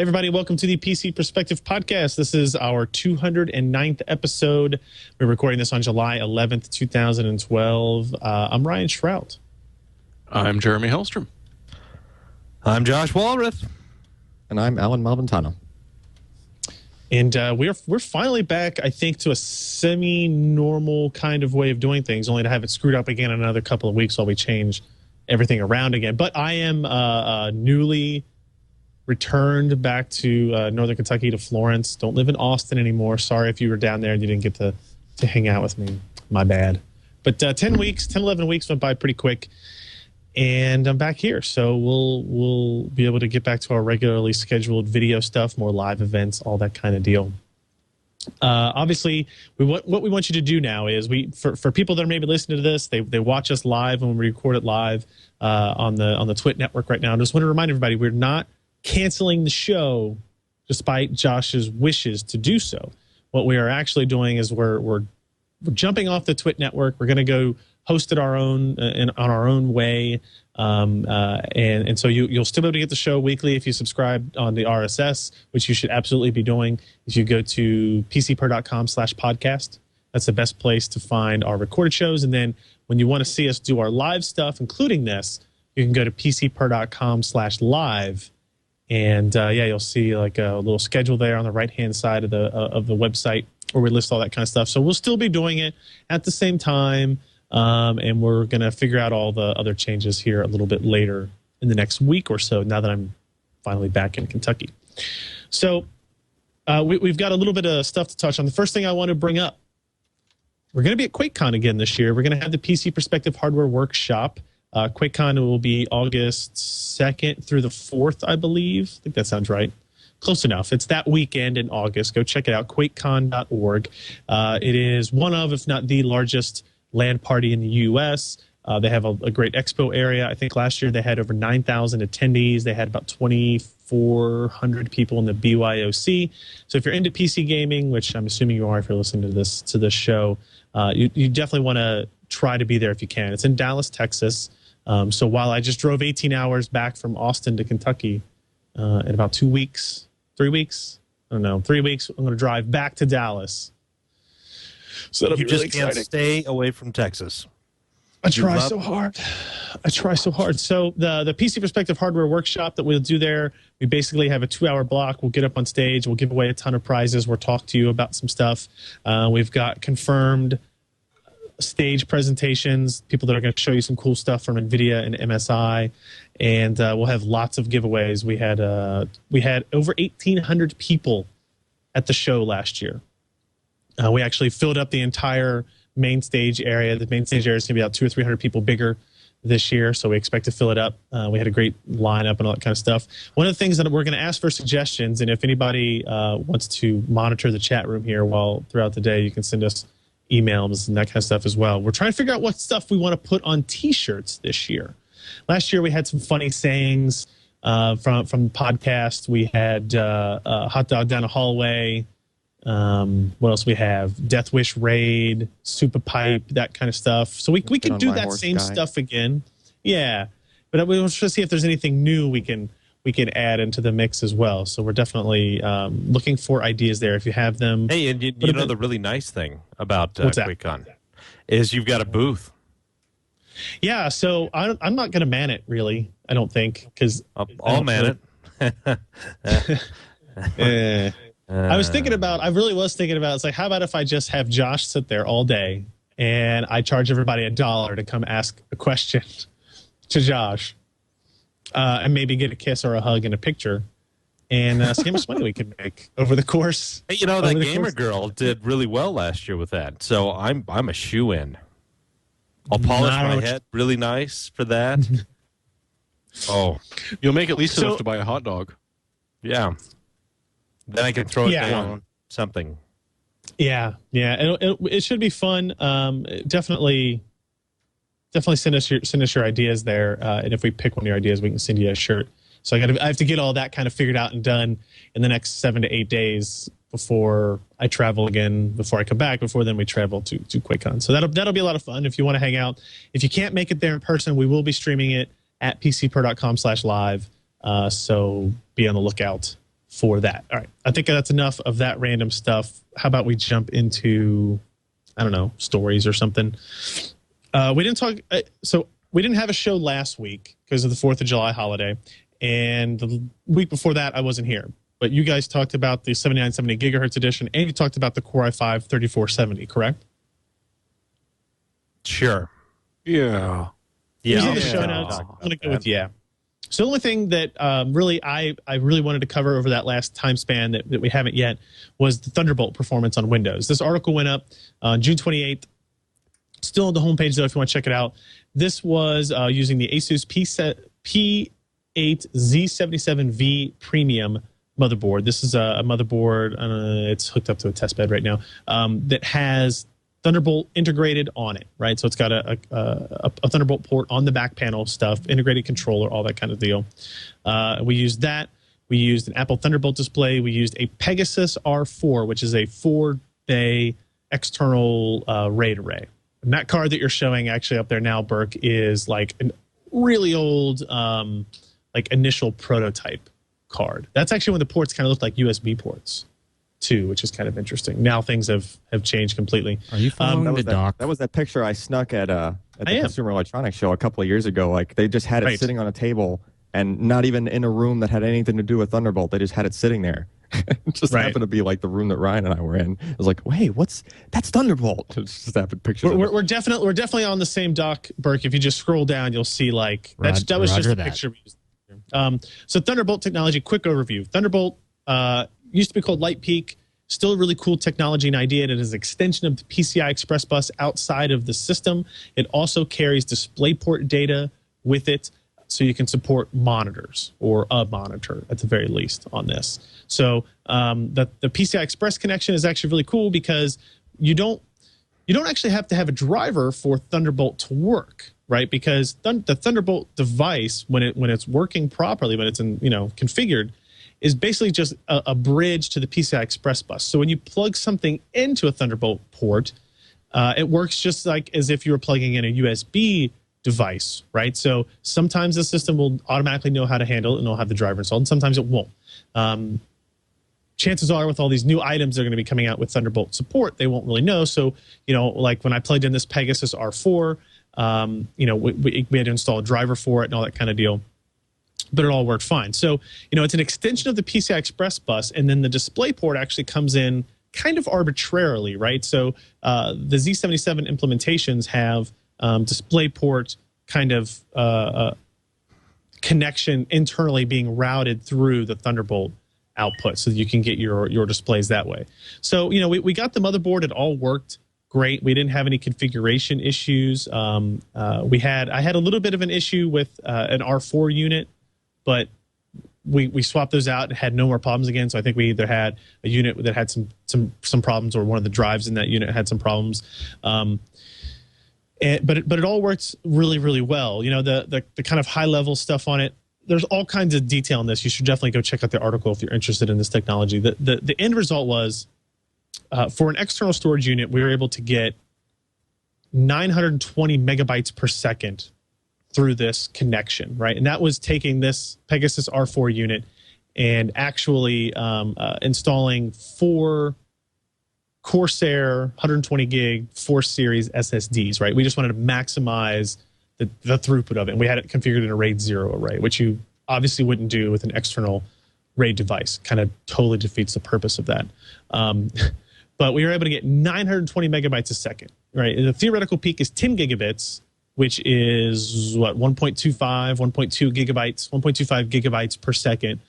Hey everybody, welcome to the PC Perspective Podcast. This is our 209th episode. We're recording this on July 11th, 2012. I'm Ryan Shrout. I'm Jeremy Hellstrom. I'm Josh Walrath. And I'm Alan Malventano. And we're finally back, I think, to a semi-normal kind of way of doing things, only to have it screwed up again in another couple of weeks while we change everything around again. But I am newly returned back to Northern Kentucky, to Florence. Don't live in Austin anymore. Sorry if you were down there and you didn't get to hang out with me. My bad. But 10, 11 weeks went by pretty quick. And I'm back here, so we'll be able to get back to our regularly scheduled video stuff, more live events, all that kind of deal. Obviously, what we want you to do now is for people that are maybe listening to this, they watch us live when we record it live on the Twit network right now. I just want to remind everybody we're not canceling the show despite Josh's wishes to do so. What we are actually doing is we're jumping off the Twit network. We're going to go host it on our own way, and so you'll still be able to get the show weekly if you subscribe on the RSS, which you should absolutely be doing. If you go to pcper.com/podcast, that's the best place to find our recorded shows. And then when you want to see us do our live stuff, including this, you can go to pcper.com/live, and you'll see like a little schedule there on the right hand side of the website where we list all that kind of stuff. So we'll still be doing it at the same time. And we're going to figure out all the other changes here a little bit later in the next week or so, now that I'm finally back in Kentucky. So we've got a little bit of stuff to touch on. The first thing I want to bring up, we're going to be at QuakeCon again this year. We're going to have the PC Perspective Hardware Workshop. QuakeCon will be August 2nd through the 4th, I believe. I think that sounds right. Close enough. It's that weekend in August. Go check it out, quakecon.org. It is one of, if not the largest LAN party in the U.S. They have a great expo area. I think last year they had over 9,000 attendees. They had about 2,400 people in the BYOC. So if you're into PC gaming, which I'm assuming you are if you're listening to this show, you definitely want to try to be there if you can. It's in Dallas, Texas. So while I just drove 18 hours back from Austin to Kentucky in about 2 weeks, 3 weeks, I don't know, 3 weeks, I'm going to drive back to Dallas. So that'll be really exciting. You just can't stay away from Texas. I try so hard. So the PC Perspective Hardware Workshop that we'll do there, we basically have a 2-hour block. We'll get up on stage. We'll give away a ton of prizes. We'll talk to you about some stuff. We've got confirmed stage presentations, people that are going to show you some cool stuff from NVIDIA and MSI, and we'll have lots of giveaways. We had over 1,800 people at the show last year. We actually filled up the entire main stage area. The main stage area is going to be about 200 or 300 people bigger this year, so we expect to fill it up. We had a great lineup and all that kind of stuff. One of the things that we're going to ask for suggestions, and if anybody wants to monitor the chat room here throughout the day, you can send us emails and that kind of stuff as well. We're trying to figure out what stuff we want to put on T-shirts this year. Last year we had some funny sayings from the podcast. We had hot dog down a hallway. What else we have? Death Wish Raid, Super Pipe, that kind of stuff. So we could do that same stuff again. Yeah, but we want to see if there's anything new we can add into the mix as well. So we're definitely looking for ideas there. If you have them, hey, and you know the really nice thing about QuakeCon is you've got a booth. Yeah, so I'm not going to man it really. I don't think because I'll man it. I really was thinking about, it's like, how about if I just have Josh sit there all day and I charge everybody $1 to come ask a question to Josh and maybe get a kiss or a hug and a picture and see how much money we can make over the course. Hey, that gamer girl did really well last year with that. So I'm a shoe-in. I'll polish my head really nice for that. Oh, you'll make at least enough to buy a hot dog. Yeah. Then I can throw it down something. Yeah. It should be fun. Definitely send us your ideas there. And if we pick one of your ideas, we can send you a shirt. So I have to get all that kind of figured out and done in the next 7 to 8 days before I travel again. Before I come back. Before then, we travel to QuakeCon. So that'll be a lot of fun if you want to hang out. If you can't make it there in person, we will be streaming it at pcper.com/live. So be on the lookout for that. All right, I think that's enough of that random stuff. How about we jump into, I don't know, stories or something. We didn't talk. So we didn't have a show last week because of the 4th of July holiday, and the week before that I wasn't here. But you guys talked about the 7970 gigahertz edition, and you talked about the Core i5 3470, correct? Sure. Yeah. Yeah. Yeah. The show notes. I'm going to go with yeah. So the only thing that really I really wanted to cover over that last time span that we haven't yet was the Thunderbolt performance on Windows. This article went up on June 28th. Still on the homepage, though, if you want to check it out. This was using the ASUS P8Z77V Premium motherboard. This is a motherboard. It's hooked up to a test bed right now that has Thunderbolt integrated on it, right? So it's got a Thunderbolt port on the back panel stuff, integrated controller, all that kind of deal. We used that. We used an Apple Thunderbolt display. We used a Pegasus R4, which is a 4-bay external RAID array. And that card that you're showing actually up there now, Burke, is like a really old like initial prototype card. That's actually when the ports kind of looked like USB ports too, which is kind of interesting. Now things have changed completely. Are you following the doc? That was that picture I snuck at the Consumer Electronics Show a couple of years ago. Like they just had it sitting on a table and not even in a room that had anything to do with Thunderbolt. They just had it sitting there. It just happened to be like the room that Ryan and I were in. I was like, "Wait, that's Thunderbolt?" It's just happened pictures. We're definitely on the same doc, Burke. If you just scroll down, you'll see like that was just a picture we used. So Thunderbolt technology, quick overview. Thunderbolt used to be called Lightpeak. Still a really cool technology and idea. It is an extension of the PCI Express bus outside of the system. It also carries DisplayPort data with it, so you can support monitors or a monitor at the very least on this. So the PCI Express connection is actually really cool because you don't actually have to have a driver for Thunderbolt to work, right? Because the Thunderbolt device, when it's working properly, when it's configured, is basically just a bridge to the PCI Express bus. So when you plug something into a Thunderbolt port, it works just like as if you were plugging in a USB device, right? So sometimes the system will automatically know how to handle it and it'll have the driver installed, and sometimes it won't. Chances are with all these new items that are going to be coming out with Thunderbolt support, they won't really know. So, like when I plugged in this Pegasus R4, we had to install a driver for it and all that kind of deal. But it all worked fine. So, it's an extension of the PCI Express bus, and then the DisplayPort actually comes in kind of arbitrarily, right? So the Z77 implementations have DisplayPort kind of connection internally being routed through the Thunderbolt output so that you can get your displays that way. So, we got the motherboard. It all worked great. We didn't have any configuration issues. I had a little bit of an issue with an R4 unit, but we swapped those out and had no more problems again. So I think we either had a unit that had some problems, or one of the drives in that unit had some problems. But it all works really, really well. The kind of high level stuff on it, there's all kinds of detail in this. You should definitely go check out the article if you're interested in this technology. The end result was for an external storage unit, we were able to get 920 megabytes per second through this connection, right? And that was taking this Pegasus R4 unit and actually installing 4 Corsair 120 gig 4 series SSDs, right? We just wanted to maximize the throughput of it. And we had it configured in a RAID 0 array, which you obviously wouldn't do with an external RAID device. Kind of totally defeats the purpose of that. But we were able to get 920 megabytes a second, right? And the theoretical peak is 10 gigabits, which is what, 1.25 gigabytes per second.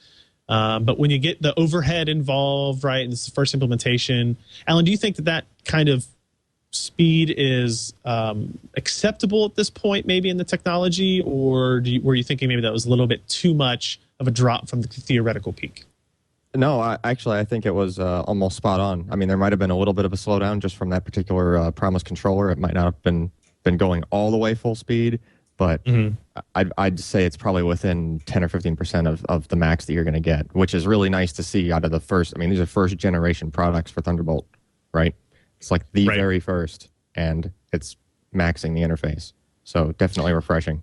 But when you get the overhead involved, right, and this is the first implementation, Alan, do you think that kind of speed is acceptable at this point, maybe in the technology, or were you thinking maybe that was a little bit too much of a drop from the theoretical peak? No, I think it was almost spot on. I mean, there might have been a little bit of a slowdown just from that particular Promise controller. It might not have been going all the way full speed, but I'd say it's probably within 10 or 15% of the max that you're going to get, which is really nice to see out of the first. I mean, these are first generation products for Thunderbolt, right? It's like the very first, and it's maxing the interface. So definitely refreshing.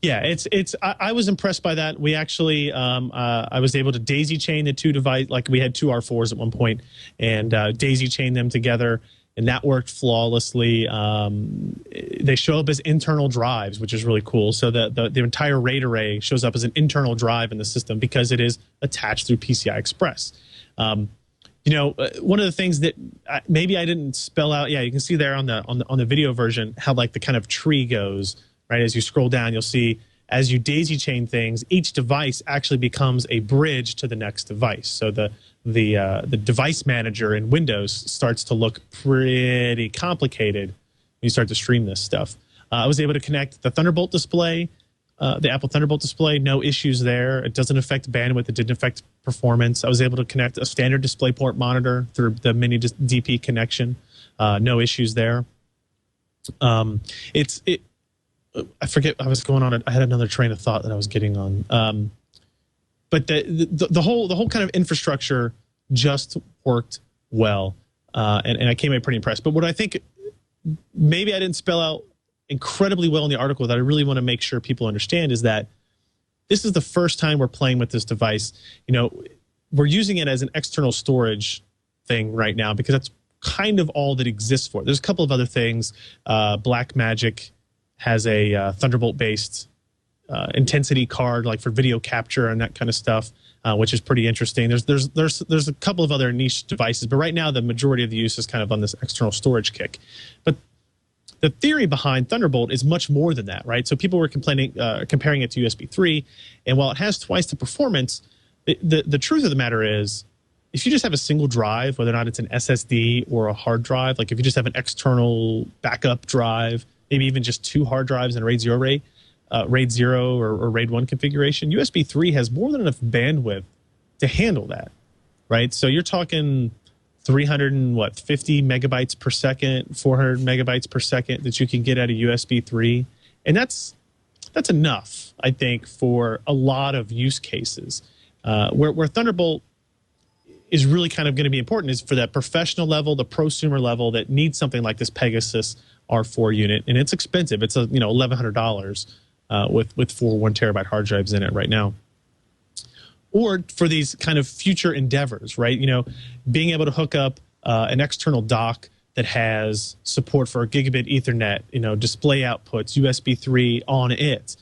Yeah, I was impressed by that. We actually, I was able to daisy chain the two device, like we had two R4s at one point, and daisy chain them together, and that worked flawlessly. They show up as internal drives, which is really cool. So the entire RAID array shows up as an internal drive in the system because it is attached through PCI Express. You know, one of the things that maybe I didn't spell out. Yeah, you can see there on the video version how like the kind of tree goes. Right, as you scroll down, you'll see as you daisy chain things, each device actually becomes a bridge to the next device. So the device manager in Windows starts to look pretty complicated when you start to stream this stuff. I was able to connect the Thunderbolt display, the Apple Thunderbolt display, no issues there. It doesn't affect bandwidth. It didn't affect performance. I was able to connect a standard DisplayPort monitor through the mini DP connection. No issues there. I forget I was going on. I had another train of thought that I was getting on. But the whole kind of infrastructure just worked well, and I came away pretty impressed. But what I think maybe I didn't spell out incredibly well in the article that I really want to make sure people understand is that this is the first time we're playing with this device. You know, we're using it as an external storage thing right now because that's kind of all that exists for it. There's a couple of other things. Blackmagic has a Thunderbolt-based intensity card, like for video capture and that kind of stuff, which is pretty interesting. There's a couple of other niche devices, but right now the majority of the use is kind of on this external storage kick. But the theory behind Thunderbolt is much more than that, right? So people were comparing it to USB 3, and while it has twice the performance, the truth of the matter is, if you just have a single drive, whether or not it's an SSD or a hard drive, like if you just have an external backup drive, maybe even just two hard drives in a RAID 0 array, RAID 0 or RAID 1 configuration, USB 3 has more than enough bandwidth to handle that, right? So you're talking 350 megabytes per second, 400 megabytes per second that you can get out of USB 3. And that's enough, I think, for a lot of use cases. Where Thunderbolt is really kind of going to be important is for that professional level, the prosumer level that needs something like this Pegasus R4 unit, and it's expensive. It's $1,100 with 4 1 terabyte hard drives in it right now. Or for these kind of future endeavors, right? You know, being able to hook up an external dock that has support for Gigabit Ethernet, you know, display outputs, USB 3 on it,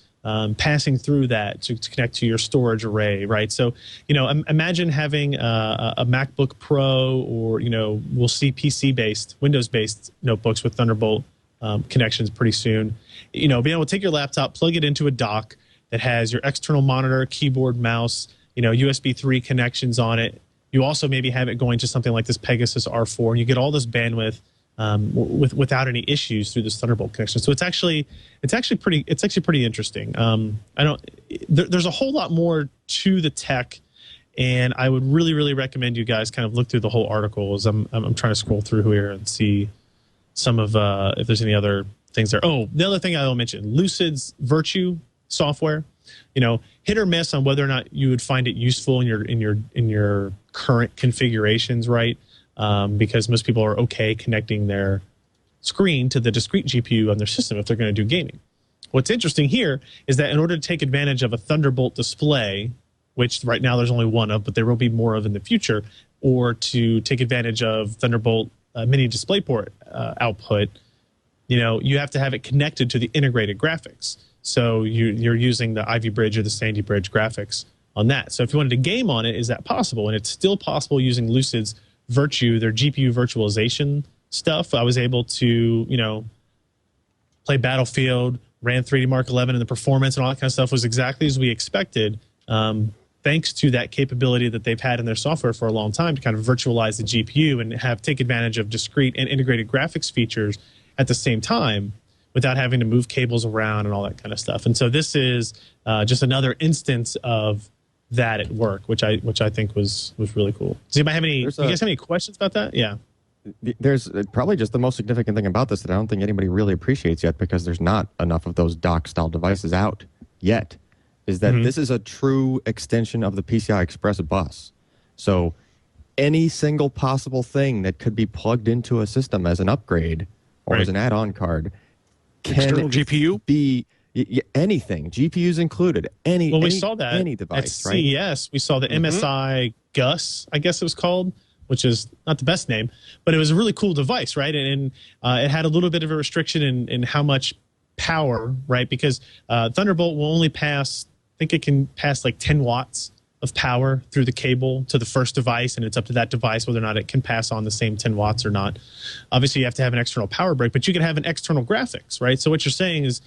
passing through that to connect to your storage array, right? So, you know, imagine having a MacBook Pro, or, you know, we'll see PC-based, Windows-based notebooks with Thunderbolt connections pretty soon. You know, being able to take your laptop, plug it into a dock that has your external monitor, keyboard, mouse, you know, USB 3 connections on it. You also maybe have it going to something like this Pegasus R4, and you get all this bandwidth without any issues through this Thunderbolt connection. So it's actually pretty interesting. There's a whole lot more to the tech, and I would really recommend you guys kind of look through the whole article as I'm trying to scroll through here and see some of if there's any other things there. Oh, the other thing I will mention, Lucid's Virtue software. You know, hit or miss on whether or not you would find it useful in your current configurations, right? Because most people are okay connecting their screen to the discrete GPU on their system if they're going to do gaming. What's interesting here is that in order to take advantage of a Thunderbolt display, which right now there's only one of, but there will be more of in the future, or to take advantage of Thunderbolt mini DisplayPort output, you know, you have to have it connected to the integrated graphics. So you're using the Ivy Bridge or the Sandy Bridge graphics on that. So if you wanted to game on it, is that possible? And it's still possible using Lucid's Virtue, their GPU virtualization stuff. I was able to, you know, play Battlefield, ran 3D Mark 11, and the performance and all that kind of stuff was exactly as we expected, thanks to that capability that they've had in their software for a long time to kind of virtualize the GPU and take advantage of discrete and integrated graphics features at the same time, without having to move cables around and all that kind of stuff. And so this is just another instance of that at work, which I think was really cool. Does anybody have any? Do you guys have any questions about that? Yeah. There's probably just the most significant thing about this that I don't think anybody really appreciates yet, because there's not enough of those dock-style devices out yet, is that this is a true extension of the PCI Express bus. So any single possible thing that could be plugged into a system as an upgrade or as an add-on card external GPU? be anything, GPUs included, we saw that any device, at CES. We saw the MSI Gus, I guess it was called, which is not the best name, but it was a really cool device, right? And it had a little bit of a restriction in how much power, right? Because Thunderbolt will only pass, I think it can pass like 10 watts of power through the cable to the first device, and it's up to that device whether or not it can pass on the same 10 watts or not. Obviously, you have to have an external power brick, but you can have an external graphics, right? So what you're saying is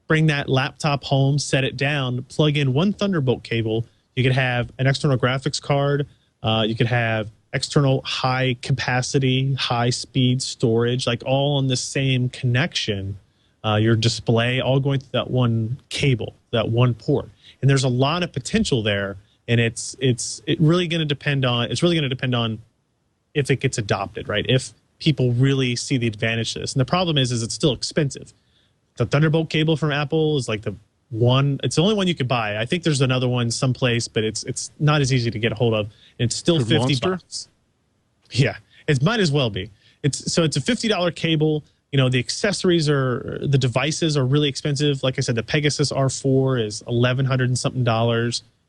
bring that laptop home, set it down, plug in one Thunderbolt cable. You could have an external graphics card. You could have external high capacity, high speed storage, like all on the same connection. Your display all going through that one cable, that one port. And there's a lot of potential there, and it's really going to depend on if it gets adopted, right? If people really see the advantage to this. And the problem is it's still expensive. The Thunderbolt cable from Apple is like it's the only one you could buy. I think there's another one someplace, but it's not as easy to get a hold of. And it's still $50. Yeah, it might as well be. It's a $50 cable. You know, the accessories the devices are really expensive. Like I said, the Pegasus R4 is $1,100 and something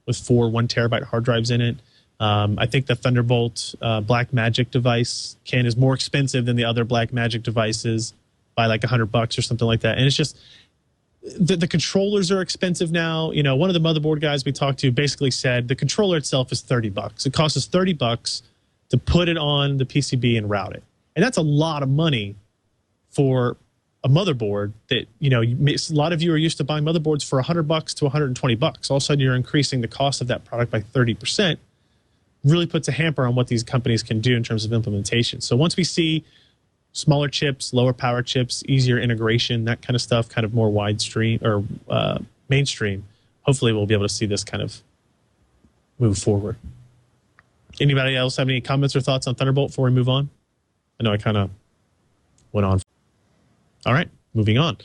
with 4 1 terabyte hard drives in it. I think the Thunderbolt Blackmagic device, Ken, is more expensive than the other Blackmagic devices by like $100 or something like that. And it's just the controllers are expensive now. You know, one of the motherboard guys we talked to basically said the controller itself is $30. It costs us $30 to put it on the PCB and route it, and that's a lot of money for a motherboard that, you know, a lot of you are used to buying motherboards for $100 to $120. All of a sudden, you're increasing the cost of that product by 30%. Really puts a hamper on what these companies can do in terms of implementation. So once we see smaller chips, lower power chips, easier integration, that kind of stuff, kind of more widestream or mainstream, hopefully we'll be able to see this kind of move forward. Anybody else have any comments or thoughts on Thunderbolt before we move on? I know I kind of went on. All right, moving on.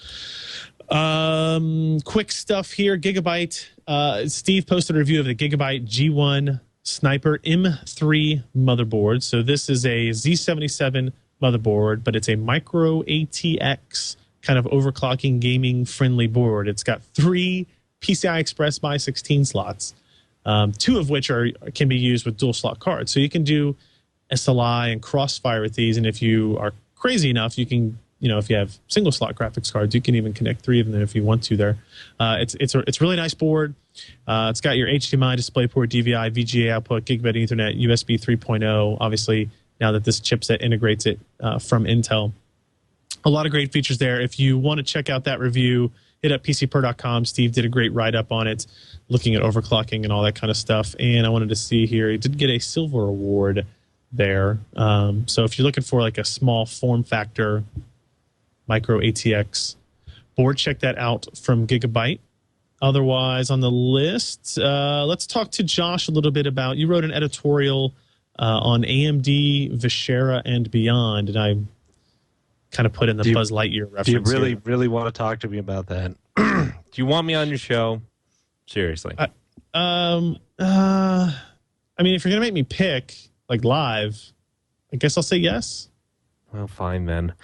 Quick stuff here. Gigabyte. Steve posted a review of the Gigabyte G1 Sniper M3 motherboard. So this is a Z77 motherboard, but it's a micro ATX kind of overclocking gaming friendly board. It's got 3 PCI Express by 16 slots, 2 of which can be used with dual slot cards. So you can do SLI and Crossfire with these, and if you are crazy enough, you can, you know, if you have single slot graphics cards, you can even connect 3 of them if you want to there. It's a really nice board. It's got your HDMI, DisplayPort, DVI, VGA output, Gigabit Ethernet, USB 3.0. Obviously, now that this chipset integrates it from Intel. A lot of great features there. If you want to check out that review, hit up PCPro.com. Steve did a great write-up on it, looking at overclocking and all that kind of stuff. And I wanted to see here, he did get a silver award there. So if you're looking for like a small form factor micro ATX board, check that out from Gigabyte. Otherwise, on the list, let's talk to Josh a little bit about, you wrote an editorial on AMD Vishera and Beyond, and I kind of put in the Buzz Lightyear reference. Do you really want to talk to me about that? Do you want me on your show? Seriously. I mean, if you're going to make me pick, like live, I guess I'll say yes. Well, fine then.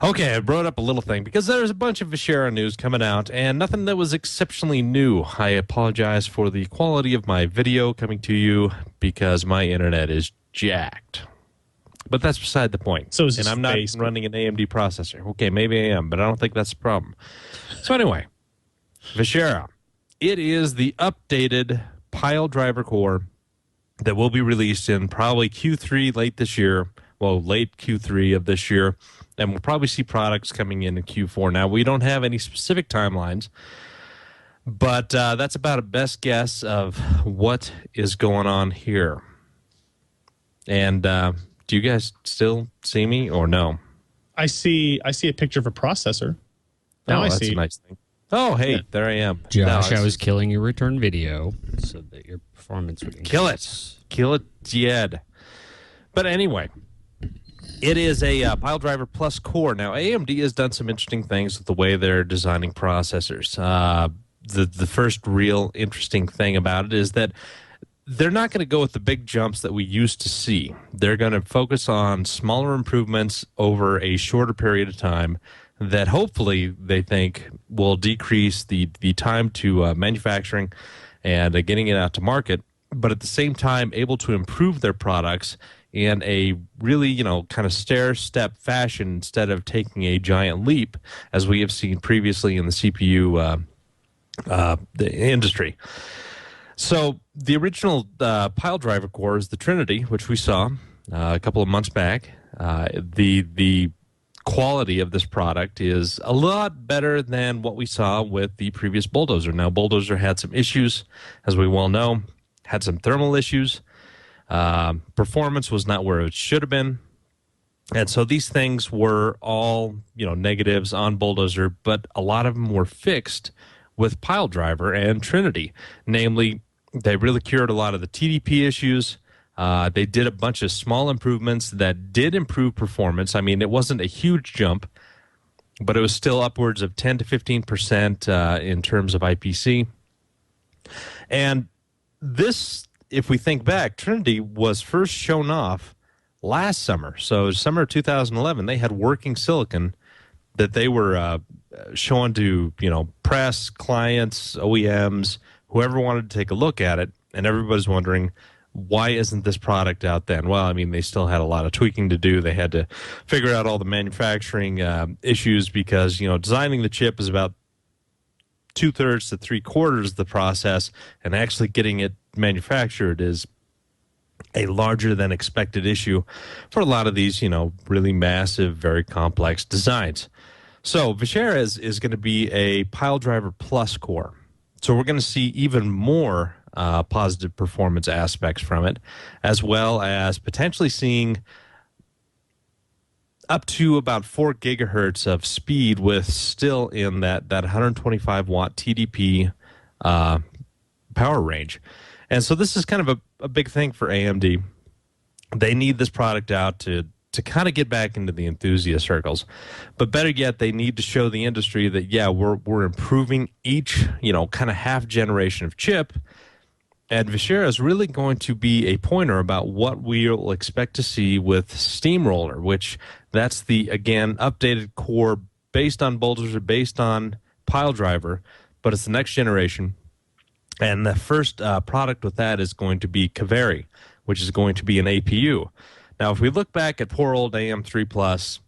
Okay, I brought up a little thing because there's a bunch of Vishera news coming out and nothing that was exceptionally new. I apologize for the quality of my video coming to you because my internet is jacked. But that's beside the point. So and I'm not running an AMD processor. Okay, maybe I am, but I don't think that's the problem. So anyway, Vishera. It is the updated pile driver core that will be released in probably Q3 late this year. Well, late Q3 of this year. And we'll probably see products coming in Q4. Now, we don't have any specific timelines, but that's about a best guess of what is going on here. And do you guys still see me or no? I see a picture of a processor. Now that's a nice thing. Oh, hey, yeah. There I am. Josh, I was killing your return video so that your performance would increase. Kill it, Jed. But anyway, it is a PileDriver Plus core. Now, AMD has done some interesting things with the way they're designing processors. The first real interesting thing about it is that they're not going to go with the big jumps that we used to see. They're going to focus on smaller improvements over a shorter period of time. that hopefully they think will decrease the time to manufacturing and getting it out to market, but at the same time able to improve their products in a really, kind of stair-step fashion instead of taking a giant leap as we have seen previously in the CPU the industry. So the original pile driver core is the Trinity, which we saw a couple of months back. The quality of this product is a lot better than what we saw with the previous Bulldozer. Now, Bulldozer had some issues, as we well know, had some thermal issues. Performance was not where it should have been. And so these things were all, negatives on Bulldozer, but a lot of them were fixed with Pile Driver and Trinity. Namely, they really cured a lot of the TDP issues. They did a bunch of small improvements that did improve performance. I mean, it wasn't a huge jump, but it was still upwards of 10 to 15% in terms of IPC. And this, if we think back, Trinity was first shown off last summer. So summer of 2011, they had working silicon that they were showing to, press, clients, OEMs, whoever wanted to take a look at it. And everybody's wondering, why isn't this product out then? Well, I mean, they still had a lot of tweaking to do. They had to figure out all the manufacturing issues because, designing the chip is about 2/3 to 3/4 of the process, and actually getting it manufactured is a larger than expected issue for a lot of these, really massive, very complex designs. So Vishera is going to be a Pile Driver Plus core. So we're going to see even more positive performance aspects from it, as well as potentially seeing up to about 4 gigahertz of speed with still in that 125 watt TDP power range. And so this is kind of a big thing for AMD. They need this product out to kind of get back into the enthusiast circles. But better yet, they need to show the industry that, yeah, we're improving each, kind of half generation of chip. And Vishera is really going to be a pointer about what we'll expect to see with Steamroller, which that's the, again, updated core based on Bulldozer, based on Pile Driver, but it's the next generation. And the first product with that is going to be Kaveri, which is going to be an APU. Now, if we look back at poor old AM3 Plus,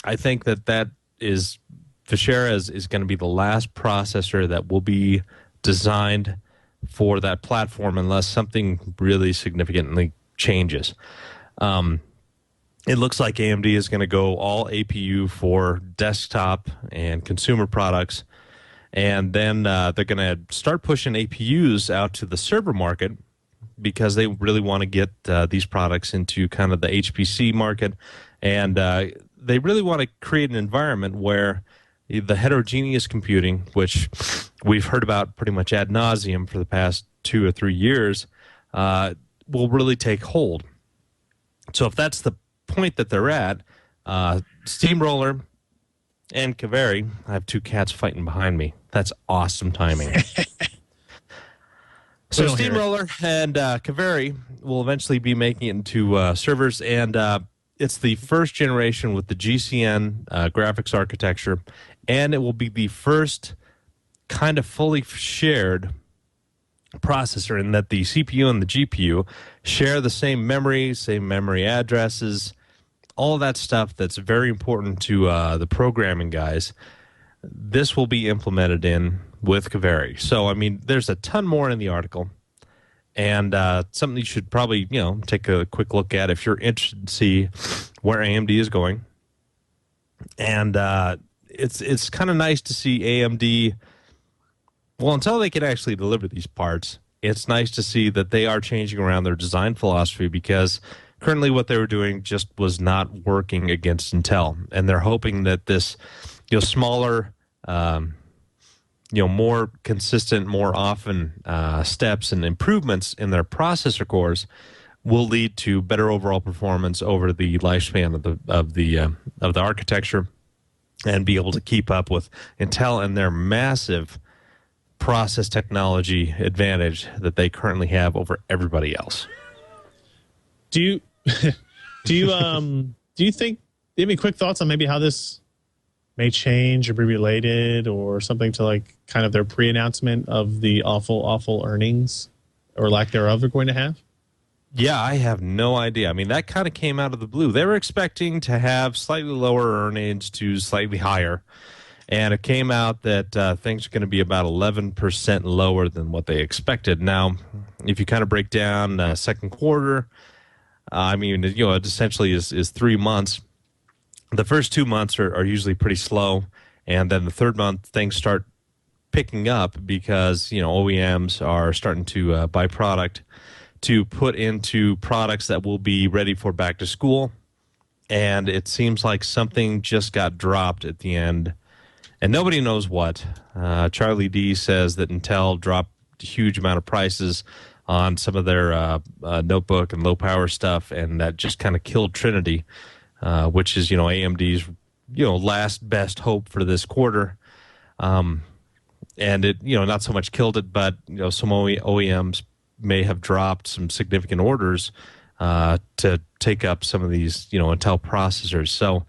I think that is, Vishera is going to be the last processor that will be designed for that platform unless something really significantly changes. It looks like AMD is going to go all APU for desktop and consumer products, and then they're going to start pushing APUs out to the server market because they really want to get these products into kind of the HPC market, and they really want to create an environment where the heterogeneous computing, which we've heard about pretty much ad nauseum for the past 2 or 3 years, will really take hold. So if that's the point that they're at, Steamroller and Kaveri, I have 2 cats fighting behind me. That's awesome timing. So Steamroller and Kaveri will eventually be making it into servers, and it's the first generation with the GCN graphics architecture, and it will be the first kind of fully shared processor in that the CPU and the GPU share the same memory addresses, all of that stuff that's very important to the programming guys. This will be implemented in with Kaveri. So, I mean, there's a ton more in the article, and something you should probably, take a quick look at if you're interested to see where AMD is going. And it's kind of nice to see AMD, well, until they can actually deliver these parts, it's nice to see that they are changing around their design philosophy, because currently what they were doing just was not working against Intel. And they're hoping that this, smaller, more consistent, more often steps and improvements in their processor cores will lead to better overall performance over the lifespan of the architecture, and be able to keep up with Intel and their massive process technology advantage that they currently have over everybody else. Do you think? Do you have any quick thoughts on maybe how this may change or be related or something to like kind of their pre-announcement of the awful earnings or lack thereof they're going to have? Yeah, I have no idea. I mean, that kind of came out of the blue. They were expecting to have slightly lower earnings to slightly higher, and it came out that things are going to be about 11% lower than what they expected. Now, if you kind of break down second quarter, I mean, you know, it essentially is 3 months. The first 2 months are usually pretty slow, and then the third month things start picking up because, you know, OEMs are starting to buy product to put into products that will be ready for back to school. And it seems like something just got dropped at the end, and nobody knows what. Charlie D says that Intel dropped a huge amount of prices on some of their notebook and low power stuff, and that just kind of killed Trinity, which is, you know, AMD's, you know, last best hope for this quarter. And it, you know, not so much killed it, but, you know, some OEMs may have dropped some significant orders to take up some of these, you know, Intel processors. So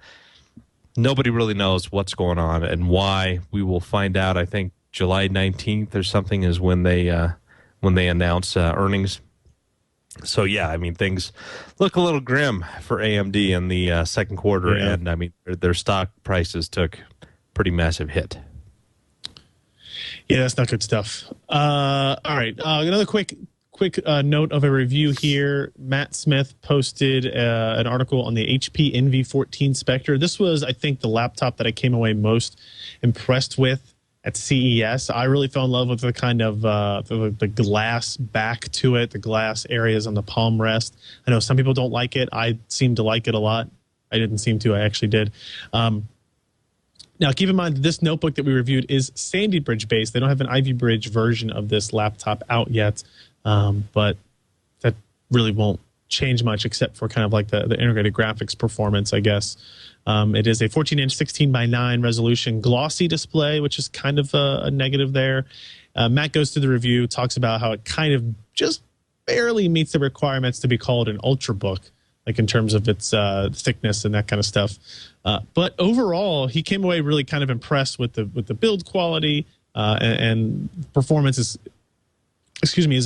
nobody really knows what's going on and why. We will find out, I think, July 19th or something is when they announce earnings. So, yeah, I mean, things look a little grim for AMD in the second quarter. Yeah. And, I mean, their stock prices took a pretty massive hit. Yeah, that's not good stuff. All right, another quick note of a review here. Matt Smith posted an article on the HP NV14 Spectre. This was, I think, the laptop that I came away most impressed with at CES. I really fell in love with the kind of the glass back to it, the glass areas on the palm rest. I know some people don't like it. I seem to like it a lot. I didn't seem to. I actually did. Now, keep in mind, this notebook that we reviewed is Sandy Bridge based. They don't have an Ivy Bridge version of this laptop out yet, but that really won't change much except for kind of like the integrated graphics performance, I guess. It is a 14-inch 16:9 resolution glossy display, which is kind of a negative there. Matt goes through the review, talks about how it kind of just barely meets the requirements to be called an ultrabook, like in terms of its thickness and that kind of stuff. But overall, he came away really kind of impressed with the build quality and performance is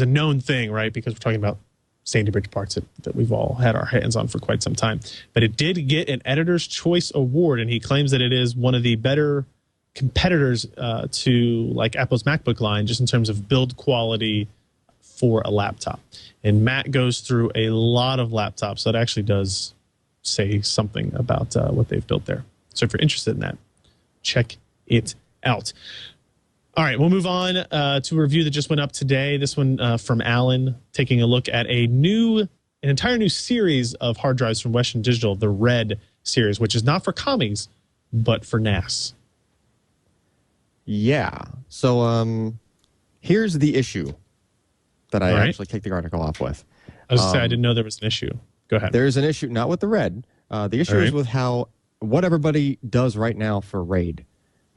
a known thing, right? Because we're talking about Sandy Bridge parts that we've all had our hands on for quite some time. But it did get an Editor's Choice Award, and he claims that it is one of the better competitors to like Apple's MacBook line, just in terms of build quality for a laptop. And Matt goes through a lot of laptops, so it actually does say something about what they've built there. So if you're interested in that, check it out. All right, we'll move on to a review that just went up today. This one from Alan, taking a look at an entire new series of hard drives from Western Digital, the Red series, which is not for commies, but for NAS. Yeah. So here's the issue that I actually kicked the article off with. I was going to say, I didn't know there was an issue. Go ahead. There's an issue, not with the Red. The issue is with what everybody does right now for RAID.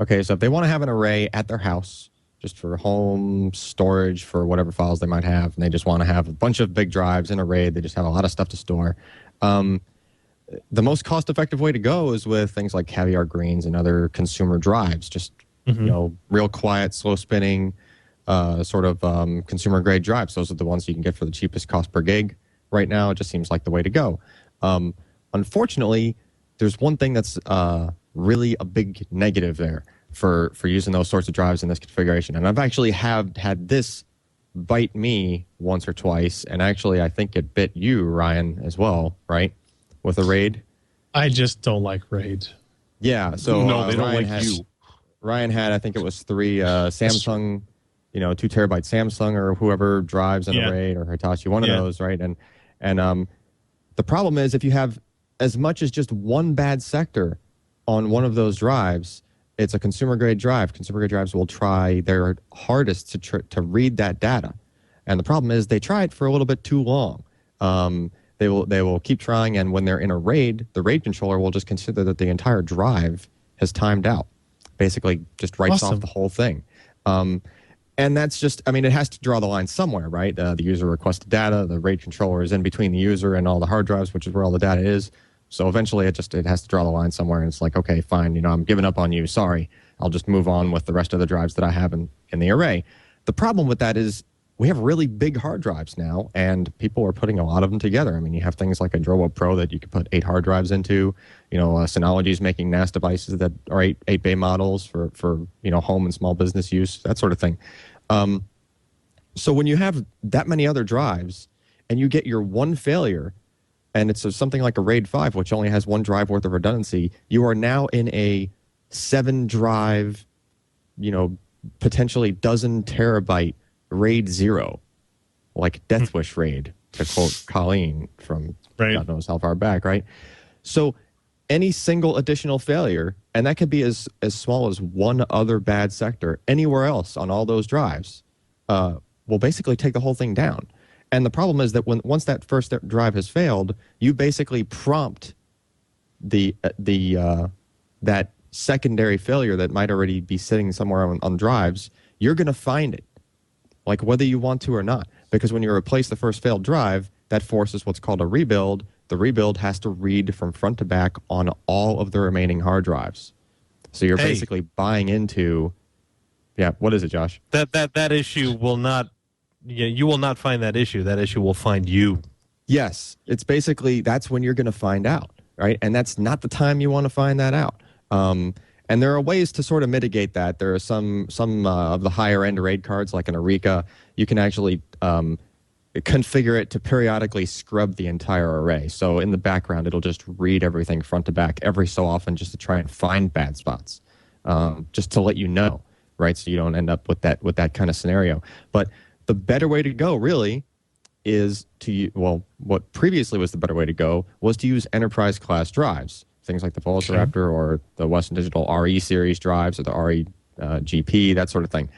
Okay, so if they want to have an array at their house, just for home storage for whatever files they might have, and they just want to have a bunch of big drives in a RAID, they just have a lot of stuff to store. The most cost-effective way to go is with things like Caviar Greens and other consumer drives, just you know, real quiet, slow-spinning, sort of consumer-grade drives. Those are the ones you can get for the cheapest cost per gig. Right now, it just seems like the way to go. Unfortunately, there's one thing that's really a big negative there for using those sorts of drives in this configuration. And I've actually had this bite me once or twice, and actually I think it bit you, Ryan, as well, right? With a RAID. I just don't like RAID. Yeah, so no, they don't like you. Ryan had, I think it was 3 Samsung, 2 terabyte Samsung or whoever drives in a RAID, or Hitachi, one of those, right? And the problem is, if you have as much as just one bad sector on one of those drives, it's a consumer-grade drive. Consumer-grade drives will try their hardest to read that data. And the problem is they try it for a little bit too long. They will keep trying, and when they're in a RAID, the RAID controller will just consider that the entire drive has timed out. Basically just writes off the whole thing. And that's just, I mean, it has to draw the line somewhere, right? The user requested data, the RAID controller is in between the user and all the hard drives, which is where all the data is. So eventually it has to draw the line somewhere, and it's like, okay, fine, I'm giving up on you. Sorry. I'll just move on with the rest of the drives that I have in the array. The problem with that is we have really big hard drives now, and people are putting a lot of them together. I mean, you have things like a Drobo Pro that you can put 8 hard drives into. Synology's making NAS devices that are 8 bay models for home and small business use, that sort of thing. So when you have that many other drives and you get your one failure, and it's something like a RAID 5, which only has 1 drive worth of redundancy, you are now in a 7 drive, potentially dozen terabyte RAID 0, like Death Wish RAID, to quote Colleen from God knows how far back, right? So any single additional failure, and that could be as small as one other bad sector anywhere else on all those drives, will basically take the whole thing down. And the problem is that once that first drive has failed, you basically prompt that secondary failure that might already be sitting somewhere on drives. You're going to find it, like whether you want to or not. Because when you replace the first failed drive, that forces what's called a rebuild. The rebuild has to read from front to back on all of the remaining hard drives. So you're basically buying into... Yeah, what is it, Josh? That issue will not... Yeah, you will not find that issue. That issue will find you. Yes, it's basically, that's when you're going to find out, right? And that's not the time you want to find that out. And there are ways to sort of mitigate that. There are some of the higher end RAID cards, like an Eureka. You can actually configure it to periodically scrub the entire array. So in the background, it'll just read everything front to back every so often, just to try and find bad spots, just to let you know, right? So you don't end up with that kind of scenario. But the better way to go, really, is what previously was the better way to go was to use enterprise class drives, things like the Velociraptor or the Western Digital RE series drives or the RE GP, that sort of thing,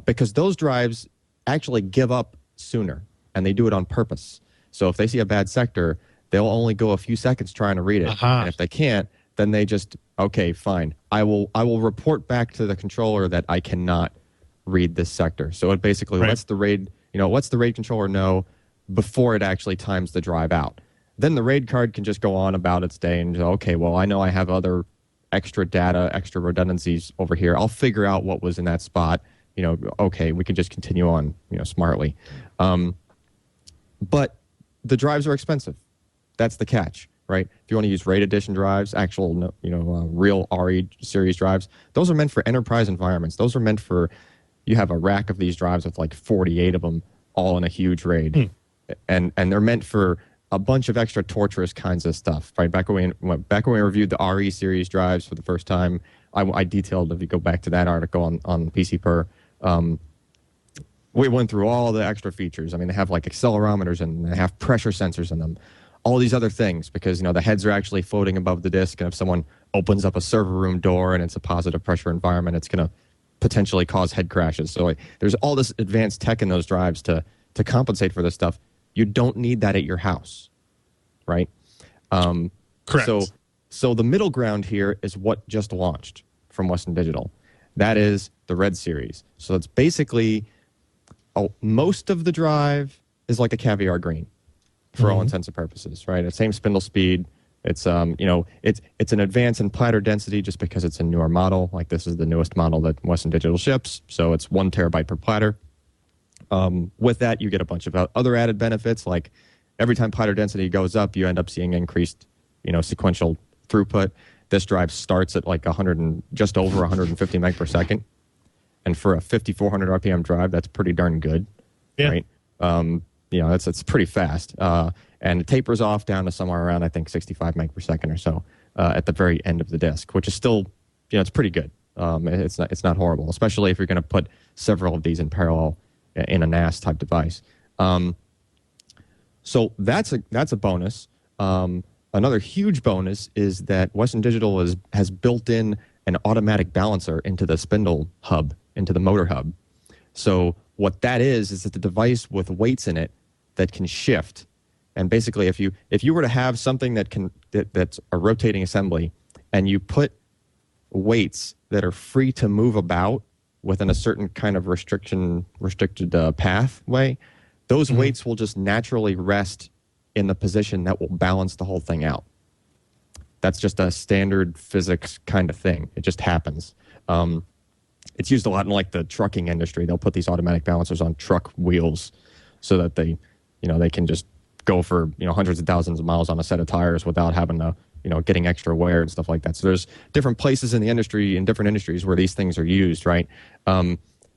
because those drives actually give up sooner, and they do it on purpose. So if they see a bad sector, they'll only go a few seconds trying to read it, and if they can't, then they just, okay, fine, I will report back to the controller that I cannot read this sector. So it basically lets the RAID controller know before it actually times the drive out. Then the RAID card can just go on about its day and go, okay, well, I know I have other extra data, extra redundancies over here. I'll figure out what was in that spot. Okay, we can just continue on, smartly. But the drives are expensive. That's the catch, right? If you want to use RAID edition drives, actual, real RE series drives, those are meant for enterprise environments. Those are meant for, you have a rack of these drives with like 48 of them all in a huge RAID. And they're meant for a bunch of extra torturous kinds of stuff, right? Back when we reviewed the RE series drives for the first time, I detailed, if you go back to that article on PCPer, we went through all the extra features. I mean, they have like accelerometers and they have pressure sensors in them, all these other things, because, the heads are actually floating above the disk, and if someone opens up a server room door and it's a positive pressure environment, it's going to potentially cause head crashes. So there's all this advanced tech in those drives to compensate for this stuff. You don't need that at your house, right? Correct. So the middle ground here is what just launched from Western Digital. That is the Red Series. So it's basically most of the drive is like a caviar green for all intents and purposes, right? The same spindle speed. It's it's an advance in platter density just because it's a newer model. Like, this is the newest model that Western Digital ships, so it's 1 terabyte per platter. With that, you get a bunch of other added benefits, like every time platter density goes up, you end up seeing increased, sequential throughput. This drive starts at like just over 150 meg per second, and for a 5400 RPM drive, that's pretty darn good, right? It's pretty fast. And it tapers off down to somewhere around, I think, 65 meg per second or so at the very end of the disk, which is still, it's pretty good. It's not horrible, especially if you're going to put several of these in parallel in a NAS type device. So that's a bonus. Another huge bonus is that Western Digital has built in an automatic balancer into the spindle hub, into the motor hub. So what that is it's a device with weights in it that can shift. And basically, if you were to have something that's a rotating assembly, and you put weights that are free to move about within a certain kind of restricted pathway, those weights will just naturally rest in the position that will balance the whole thing out. That's just a standard physics kind of thing. It just happens. It's used a lot in like the trucking industry. They'll put these automatic balancers on truck wheels so that they can just go for, hundreds of thousands of miles on a set of tires without having to, getting extra wear and stuff like that. So there's different places in the industry, in different industries where these things are used, right?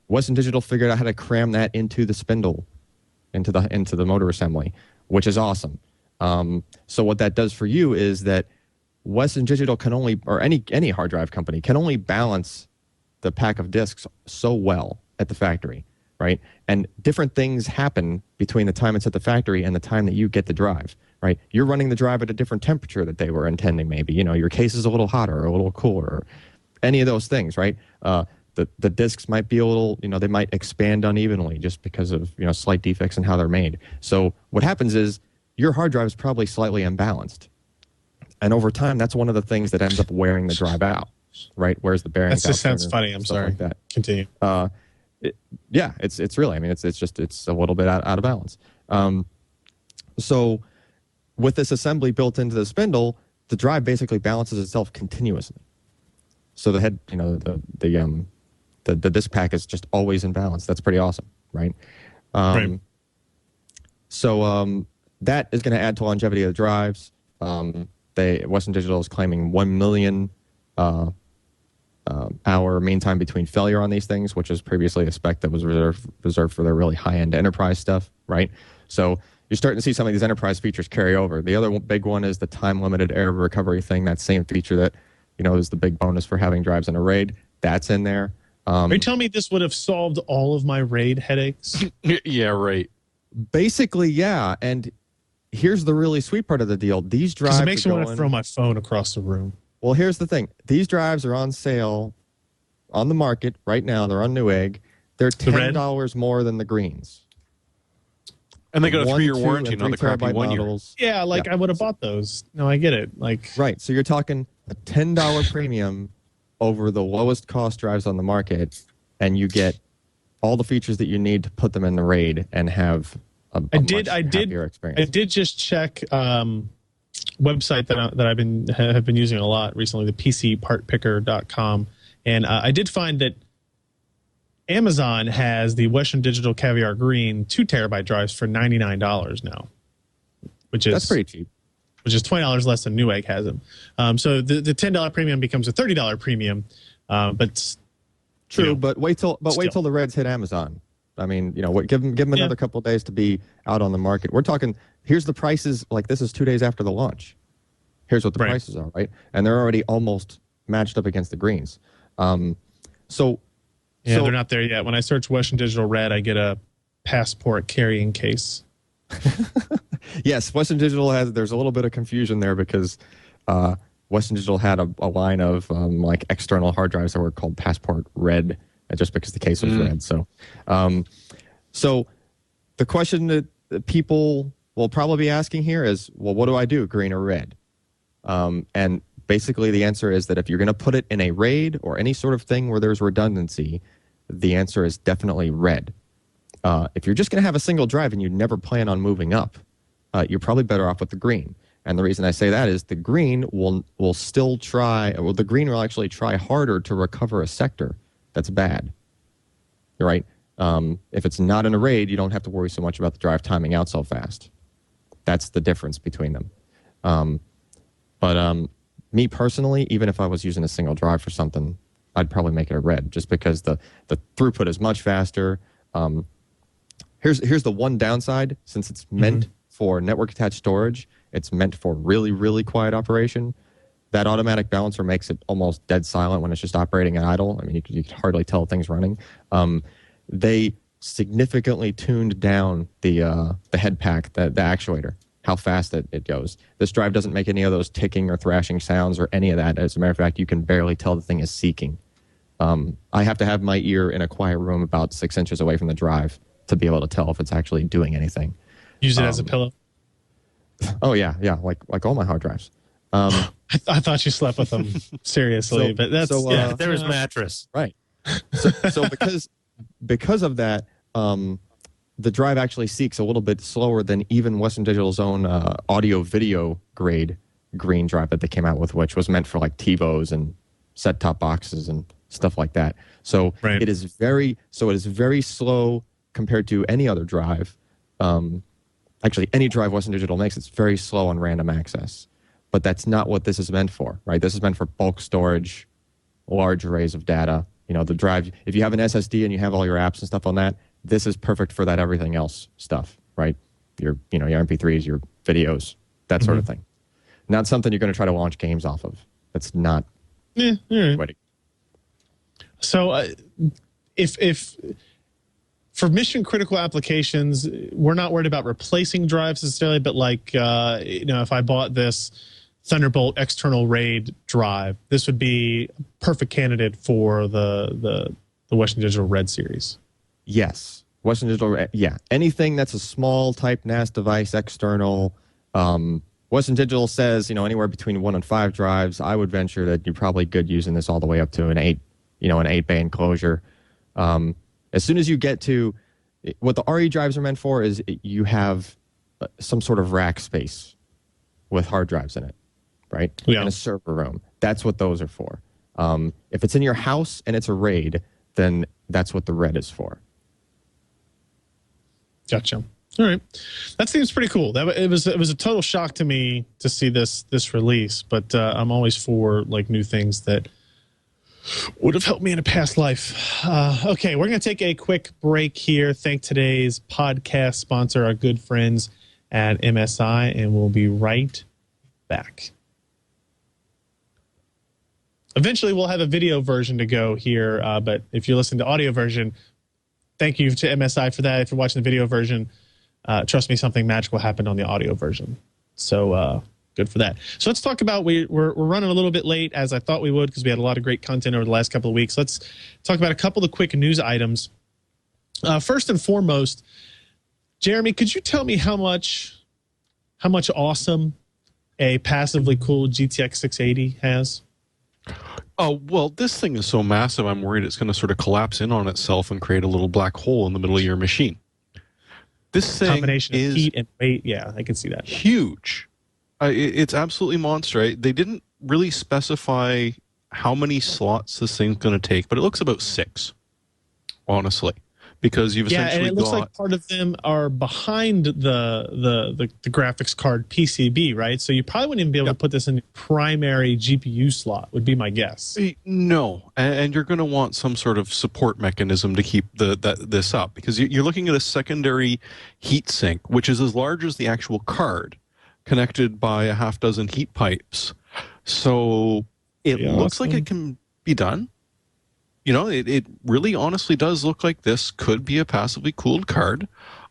Western Digital figured out how to cram that into the spindle, into the motor assembly, which is awesome. So what that does for you is that Western Digital can only, or any hard drive company can only balance the pack of disks so well at the factory, right? And different things happen between the time it's at the factory and the time that you get the drive, right? You're running the drive at a different temperature that they were intending, maybe. Your case is a little hotter or a little cooler, or any of those things, right? The disks might be a little, they might expand unevenly just because of, slight defects in how they're made. So what happens is your hard drive is probably slightly imbalanced. And over time, that's one of the things that ends up wearing the drive out, right? Where's the bearings? That just sounds funny. I'm sorry. Like that. Continue. It's really, it's a little bit out of balance. So with this assembly built into the spindle, the drive basically balances itself continuously. So the head, the disk pack is just always in balance. That's pretty awesome, right? Right. So that is going to add to longevity of the drives. Western Digital is claiming 1 million hour mean time between failure on these things, which is previously a spec that was reserved for their really high-end enterprise stuff, right? So you're starting to see some of these enterprise features carry over. The other big one is the time-limited error recovery thing, that same feature that, is the big bonus for having drives in a RAID. That's in there. Are you telling me this would have solved all of my RAID headaches? Yeah, right. Basically, yeah. And here's the really sweet part of the deal. These drives it makes me want to throw my phone across the room. Well, here's the thing. These drives are on sale on the market right now. They're on Newegg. They're $10 more than the greens. And they got a 3-year 2, warranty, not the crappy 1 year. models. Yeah, I would have bought those. No, I get it. Right. So you're talking a $10 premium over the lowest cost drives on the market, and you get all the features that you need to put them in the RAID and have a much happier experience. I did just check website that I have been using a lot recently, the PCPartPicker.com, and I did find that Amazon has the Western Digital Caviar Green 2 terabyte drives for $99 now, that's pretty cheap. Which is $20 less than Newegg has them. So the $10 premium becomes a $30 premium, but true. But wait till the Reds hit Amazon. I mean, give them another couple of days to be out on the market. We're talking. Here's the prices. This is 2 days after the launch. Here's what the prices are, right? And they're already almost matched up against the greens. They're not there yet. When I search Western Digital Red, I get a passport carrying case. Yes, Western Digital there's a little bit of confusion there because Western Digital had a line of external hard drives that were called Passport Red, just because the case was red. So, so the question that people will probably be asking here is, well, what do I do, green or red? And basically the answer is that if you're going to put it in a RAID or any sort of thing where there's redundancy, the answer is definitely red. If you're just going to have a single drive and you never plan on moving up, you're probably better off with the green. And the reason I say that is the green will still try, well, the green will actually try harder to recover a sector that's bad. Right? If it's not in a RAID, you don't have to worry so much about the drive timing out so fast. That's the difference between them. But me personally, even if I was using a single drive for something, I'd probably make it a red just because the throughput is much faster. Here's the one downside. Since it's meant for network attached storage, it's meant for really, really quiet operation. That automatic balancer makes it almost dead silent when it's just operating at idle. I mean, you can hardly tell things running. They significantly tuned down the head pack, the actuator, how fast it goes. This drive doesn't make any of those ticking or thrashing sounds or any of that. As a matter of fact, you can barely tell the thing is seeking. I have to have my ear in a quiet room about 6 inches away from the drive to be able to tell if it's actually doing anything. Use it as a pillow? Oh, yeah, like all my hard drives. I thought you slept with them seriously, but that's there was mattress. Right. So because of that, the drive actually seeks a little bit slower than even Western Digital's own audio video grade green drive that they came out with, which was meant for like TiVos and set-top boxes and stuff like that. So it is very slow compared to any other drive. Actually, any drive Western Digital makes, it's very slow on random access. But that's not what this is meant for, right? This is meant for bulk storage, large arrays of data. You know, the drive, if you have an SSD and you have all your apps and stuff on that, this is perfect for that everything else stuff, right? Your MP3s, your videos, that sort of thing. Not something you're going to try to launch games off of. That's not. Yeah, all right. So if for mission critical applications, we're not worried about replacing drives necessarily, but like if I bought this Thunderbolt external RAID drive, this would be a perfect candidate for the Western Digital Red series. Yes, Western Digital. Yeah, anything that's a small type NAS device, external. Western Digital says anywhere between 1 and 5 drives. I would venture that you're probably good using this all the way up to an 8 bay enclosure. As soon as you get to what the RE drives are meant for, is you have some sort of rack space with hard drives in it, right? Yeah. In a server room. That's what those are for. If it's in your house and it's a RAID, then that's what the Red is for. Gotcha. All right, that seems pretty cool. It was a total shock to me to see this release, but I'm always for like new things that would have helped me in a past life. Okay, we're going to take a quick break here. Thank today's podcast sponsor, our good friends at MSI, and we'll be right back. Eventually, we'll have a video version to go here, but if you listen to audio version, thank you to MSI for that. If you're watching the video version, trust me, something magical happened on the audio version. So good for that. So let's talk about, we're running a little bit late, as I thought we would, because we had a lot of great content over the last couple of weeks. Let's talk about a couple of quick news items. First and foremost, Jeremy, could you tell me how much awesome a passively cooled GTX 680 has? Oh, well, this thing is so massive, I'm worried it's going to sort of collapse in on itself and create a little black hole in the middle of your machine. This thing Combination is of heat and weight. Yeah, I can see that. huge. It's absolutely monstrous. They didn't really specify how many slots this thing's going to take, but it looks about 6, honestly, because you've essentially and it looks like part of them are behind the graphics card PCB, right? So you probably wouldn't even be able to put this in the primary GPU slot, would be my guess. No, and you're going to want some sort of support mechanism to keep this up, because you're looking at a secondary heat sink, which is as large as the actual card, connected by a half dozen heat pipes. So it looks like it can be done. It really honestly does look like this could be a passively cooled card.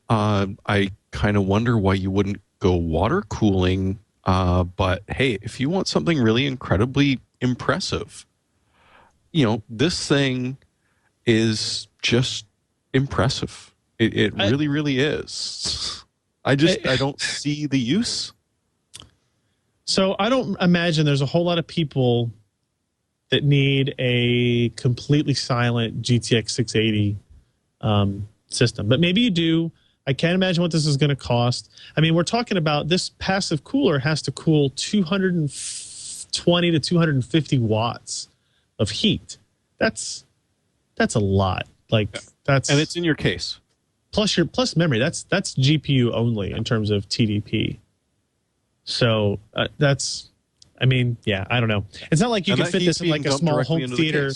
I kind of wonder why you wouldn't go water cooling. But hey, if you want something really incredibly impressive, this thing is just impressive. It really, really is. I don't see the use. So I don't imagine there's a whole lot of people that need a completely silent GTX 680 system. But maybe you do. I can't imagine what this is going to cost. I mean, we're talking about this passive cooler has to cool 220 to 250 watts of heat. That's a lot. And it's in your case. Plus memory. That's GPU only in terms of TDP. So I don't know. It's not like you can fit this in like a small home theater.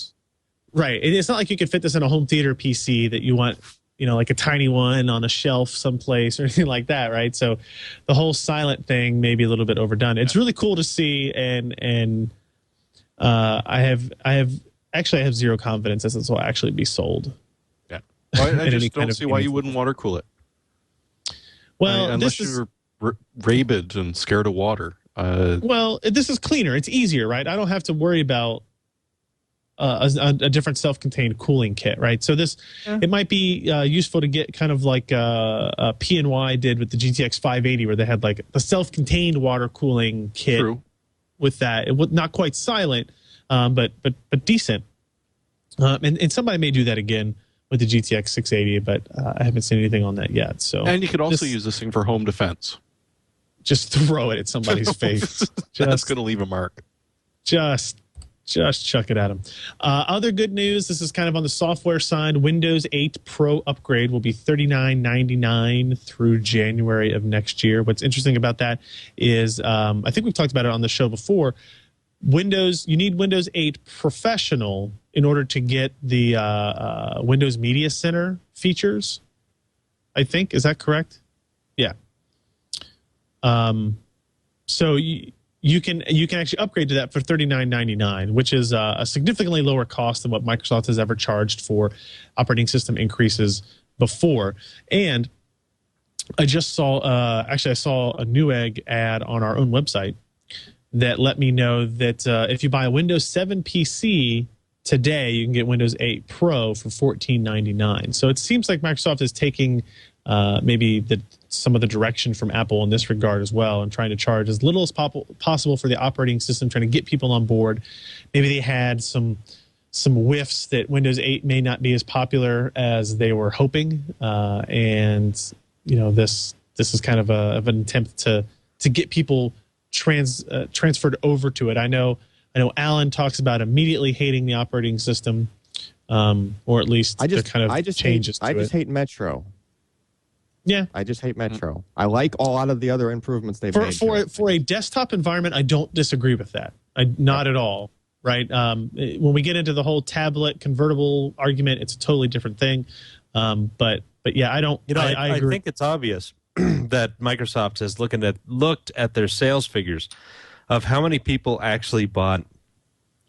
Right. It's not like you can fit this in a home theater PC that you want, like a tiny one on a shelf someplace or anything like that, right? So the whole silent thing may be a little bit overdone. It's really cool to see, and I have zero confidence that this will actually be sold. Yeah. I just don't see why you wouldn't water cool it. Well, unless you're rabid and scared of water. This is cleaner. It's easier, right? I don't have to worry about a different self-contained cooling kit, right? So it might be useful to get kind of like PNY did with the GTX 580, where they had like the self-contained water cooling kit. True. With that. It was not quite silent, but decent. And somebody may do that again with the GTX 680, but I haven't seen anything on that yet. So, and you could also use this thing for home defense. just throw it at somebody's face. That's going to leave a mark. Just chuck it at them. Other good news, this is kind of on the software side. Windows 8 Pro upgrade will be $39.99 through January of next year. What's interesting about that is, I think we've talked about it on the show before, you need Windows 8 Professional in order to get the Windows Media Center features, I think. Is that correct? Yeah. So you can actually upgrade to that for $39.99, which is a significantly lower cost than what Microsoft has ever charged for operating system increases before. And I just saw, I saw a Newegg ad on our own website that let me know that if you buy a Windows 7 PC today, you can get Windows 8 Pro for $14.99. So it seems like Microsoft is taking maybe some of the direction from Apple in this regard as well, and trying to charge as little as possible for the operating system, trying to get people on board. Maybe they had some whiffs that Windows 8 may not be as popular as they were hoping, and this is kind of an attempt to get people transferred over to it. I know Alan talks about immediately hating the operating system, or at least the kind of changes to it. I just hate Metro. Yeah, I just hate Metro. I like a lot of the other improvements they've made. For a desktop environment, I don't disagree with that. Not at all. Right. When we get into the whole tablet convertible argument, it's a totally different thing. But yeah, I don't. I agree. I think it's obvious that Microsoft has looked at their sales figures of how many people actually bought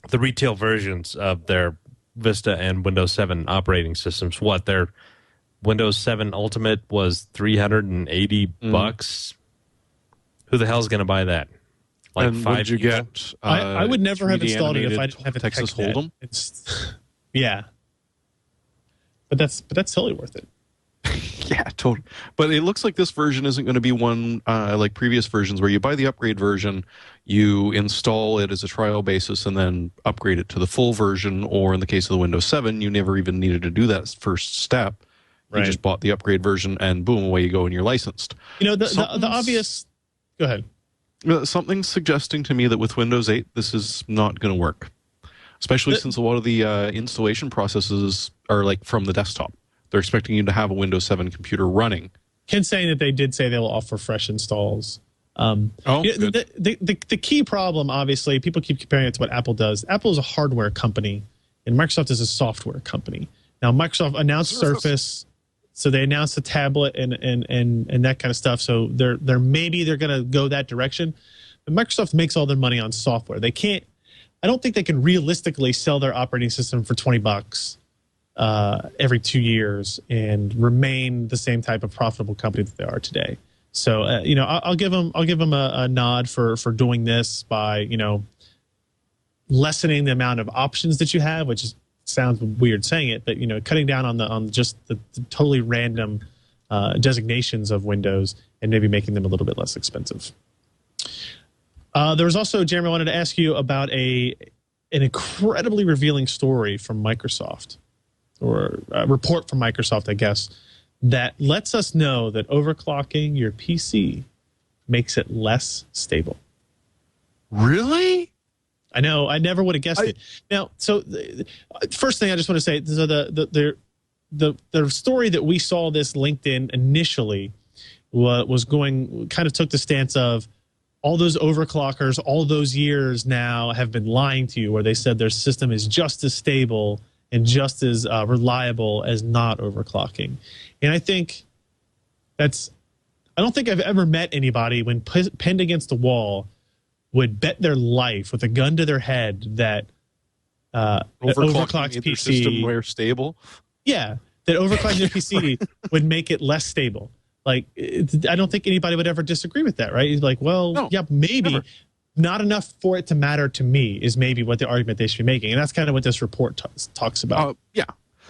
the retail versions of their Vista and Windows 7 operating systems. What their Windows 7 Ultimate was $380. Who the hell's going to buy that? Like and 5 you get? I would never have installed it if I didn't have a Texas Hold'em. Yeah, but that's totally worth it. Yeah, totally. But it looks like this version isn't going to be one like previous versions where you buy the upgrade version, you install it as a trial basis, and then upgrade it to the full version. Or in the case of the Windows 7, you never even needed to do that first step. You just bought the upgrade version, and boom, away you go, and you're licensed. The obvious. Go ahead. Something's suggesting to me that with Windows 8, this is not going to work, especially since a lot of the installation processes are like from the desktop. They're expecting you to have a Windows 7 computer running. Ken's saying that they did say they'll offer fresh installs. Good. The key problem, obviously, people keep comparing it to what Apple does. Apple is a hardware company, and Microsoft is a software company. Now, Microsoft announced Surface. So they announced the tablet and that kind of stuff. So they're maybe they're going to go that direction. But Microsoft makes all their money on software. They can't. I don't think they can realistically sell their operating system for $20 every 2 years and remain the same type of profitable company that they are today. So I'll give them a nod for doing this by lessening the amount of options that you have, which is. Sounds weird saying it, but cutting down on just the totally random designations of Windows and maybe making them a little bit less expensive. There was also, Jeremy, I wanted to ask you about an incredibly revealing story from Microsoft, or a report from Microsoft, I guess, that lets us know that overclocking your PC makes it less stable. Really? I know. I never would have guessed it. Now, so first thing I just want to say, so the story that we saw this LinkedIn initially was kind of took the stance of all those overclockers, all those years now have been lying to you, where they said their system is just as stable and just as reliable as not overclocking. And I think I don't think I've ever met anybody when pinned against the wall would bet their life with a gun to their head that overclocked PC system more stable. Yeah, that overclocking their PC would make it less stable. Like, I don't think anybody would ever disagree with that, right? He's like, well, no, yeah, maybe never. Not enough for it to matter to me is maybe what the argument they should be making, and that's kind of what this report talks about. Yeah,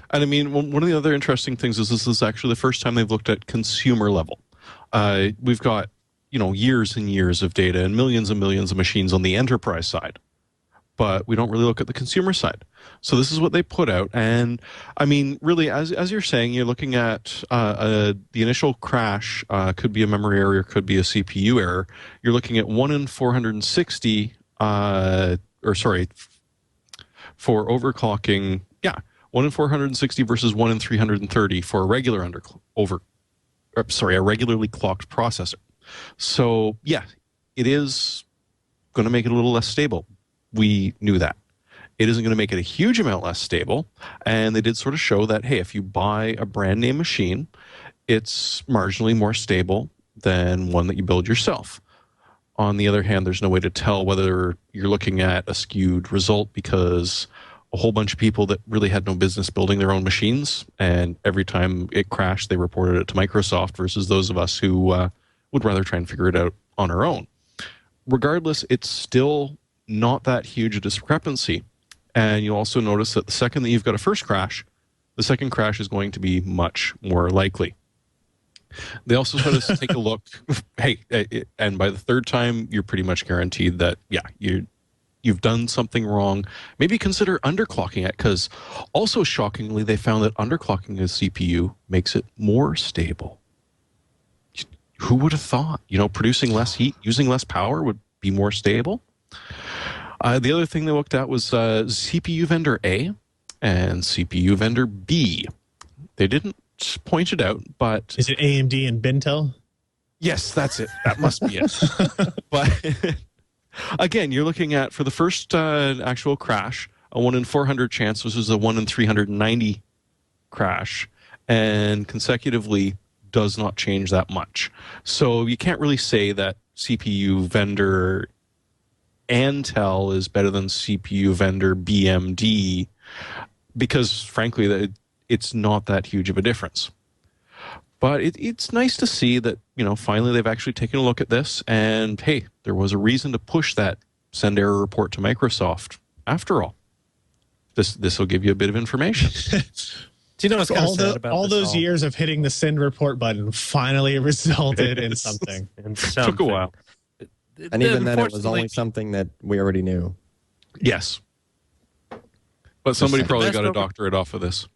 and I mean, one of the other interesting things is this is actually the first time they've looked at consumer level. We've got years and years of data and millions of machines on the enterprise side. but we don't really look at the consumer side. So this is what they put out. And I mean, really, as you're saying, you're looking at the initial crash could be a memory error, could be a CPU error. You're looking at 1 in 460, for overclocking, 1 in 460 versus 1 in 330 for a regularly clocked processor. So yeah, it is going to make it a little less stable. We knew that. It isn't going to make it a huge amount less stable. And they did sort of show that, hey, if you buy a brand name machine, it's marginally more stable than one that you build yourself. On the other hand, there's no way to tell whether you're looking at a skewed result because a whole bunch of people that really had no business building their own machines, and every time it crashed, they reported it to Microsoft versus those of us who would rather try and figure it out on our own. Regardless, it's still not that huge a discrepancy. And you'll also notice that the second that you've got a first crash, the second crash is going to be much more likely. They also sort of take a look, and by the third time, you're pretty much guaranteed that, you've done something wrong. Maybe consider underclocking it, because also shockingly, they found that underclocking a CPU makes it more stable. Who would have thought? Producing less heat, using less power would be more stable. The other thing they looked at was CPU vendor A and CPU vendor B. They didn't point it out, but... Is it AMD and Intel? Yes, that's it. That must be it. But again, you're looking at, for the first actual crash, a 1 in 400 chance. This was a 1 in 390 crash. And consecutively does not change that much. So you can't really say that CPU vendor Intel is better than CPU vendor BMD because, frankly, it's not that huge of a difference. But it's nice to see that, finally they've actually taken a look at this and, hey, there was a reason to push that send error report to Microsoft. After all, this will give you a bit of information. Do you know what's kind of sad about all those years of hitting the send report button finally resulted in something? Took a while. And even then, it was only something that we already knew. Yes. But somebody probably got a doctorate off of this.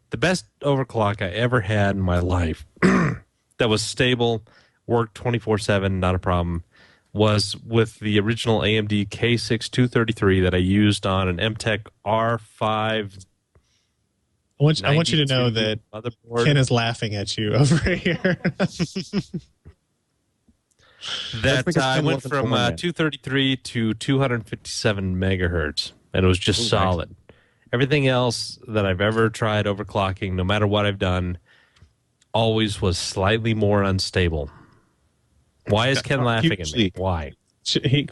The best overclock I ever had in my life that was stable, worked 24/7, not a problem, was with the original AMD K6 233 that I used on an MTech R5. I want you to know that Motherboard. Ken is laughing at you over here. I went from 233 to 257 megahertz, and it was just solid. Nice. Everything else that I've ever tried overclocking, no matter what I've done, always was slightly more unstable. Why is Ken laughing at me? Why?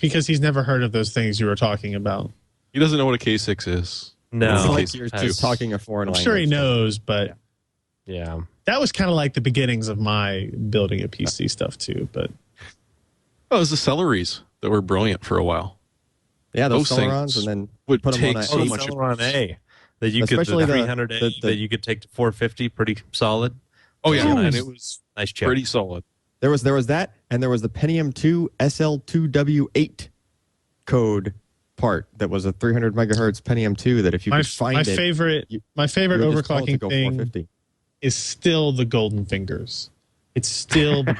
Because he's never heard of those things you were talking about. He doesn't know what a K6 is. No. It's like you're just talking a foreign language. I'm sure he knows, but yeah. That was kind of like the beginnings of my building a PC stuff too. But it was the Celeries that were brilliant for a while. Yeah, those Celerons, and then would put take them on so much. Celeron A that you could, the 300A that you could take to 450, pretty solid. Oh yeah, nice, and it was nice chip. Pretty solid. There was that, and there was the Pentium 2 SL2W8 code part that was a 300 megahertz Pentium 2 that if you could find my favorite overclocking thing is still the golden fingers. It's still the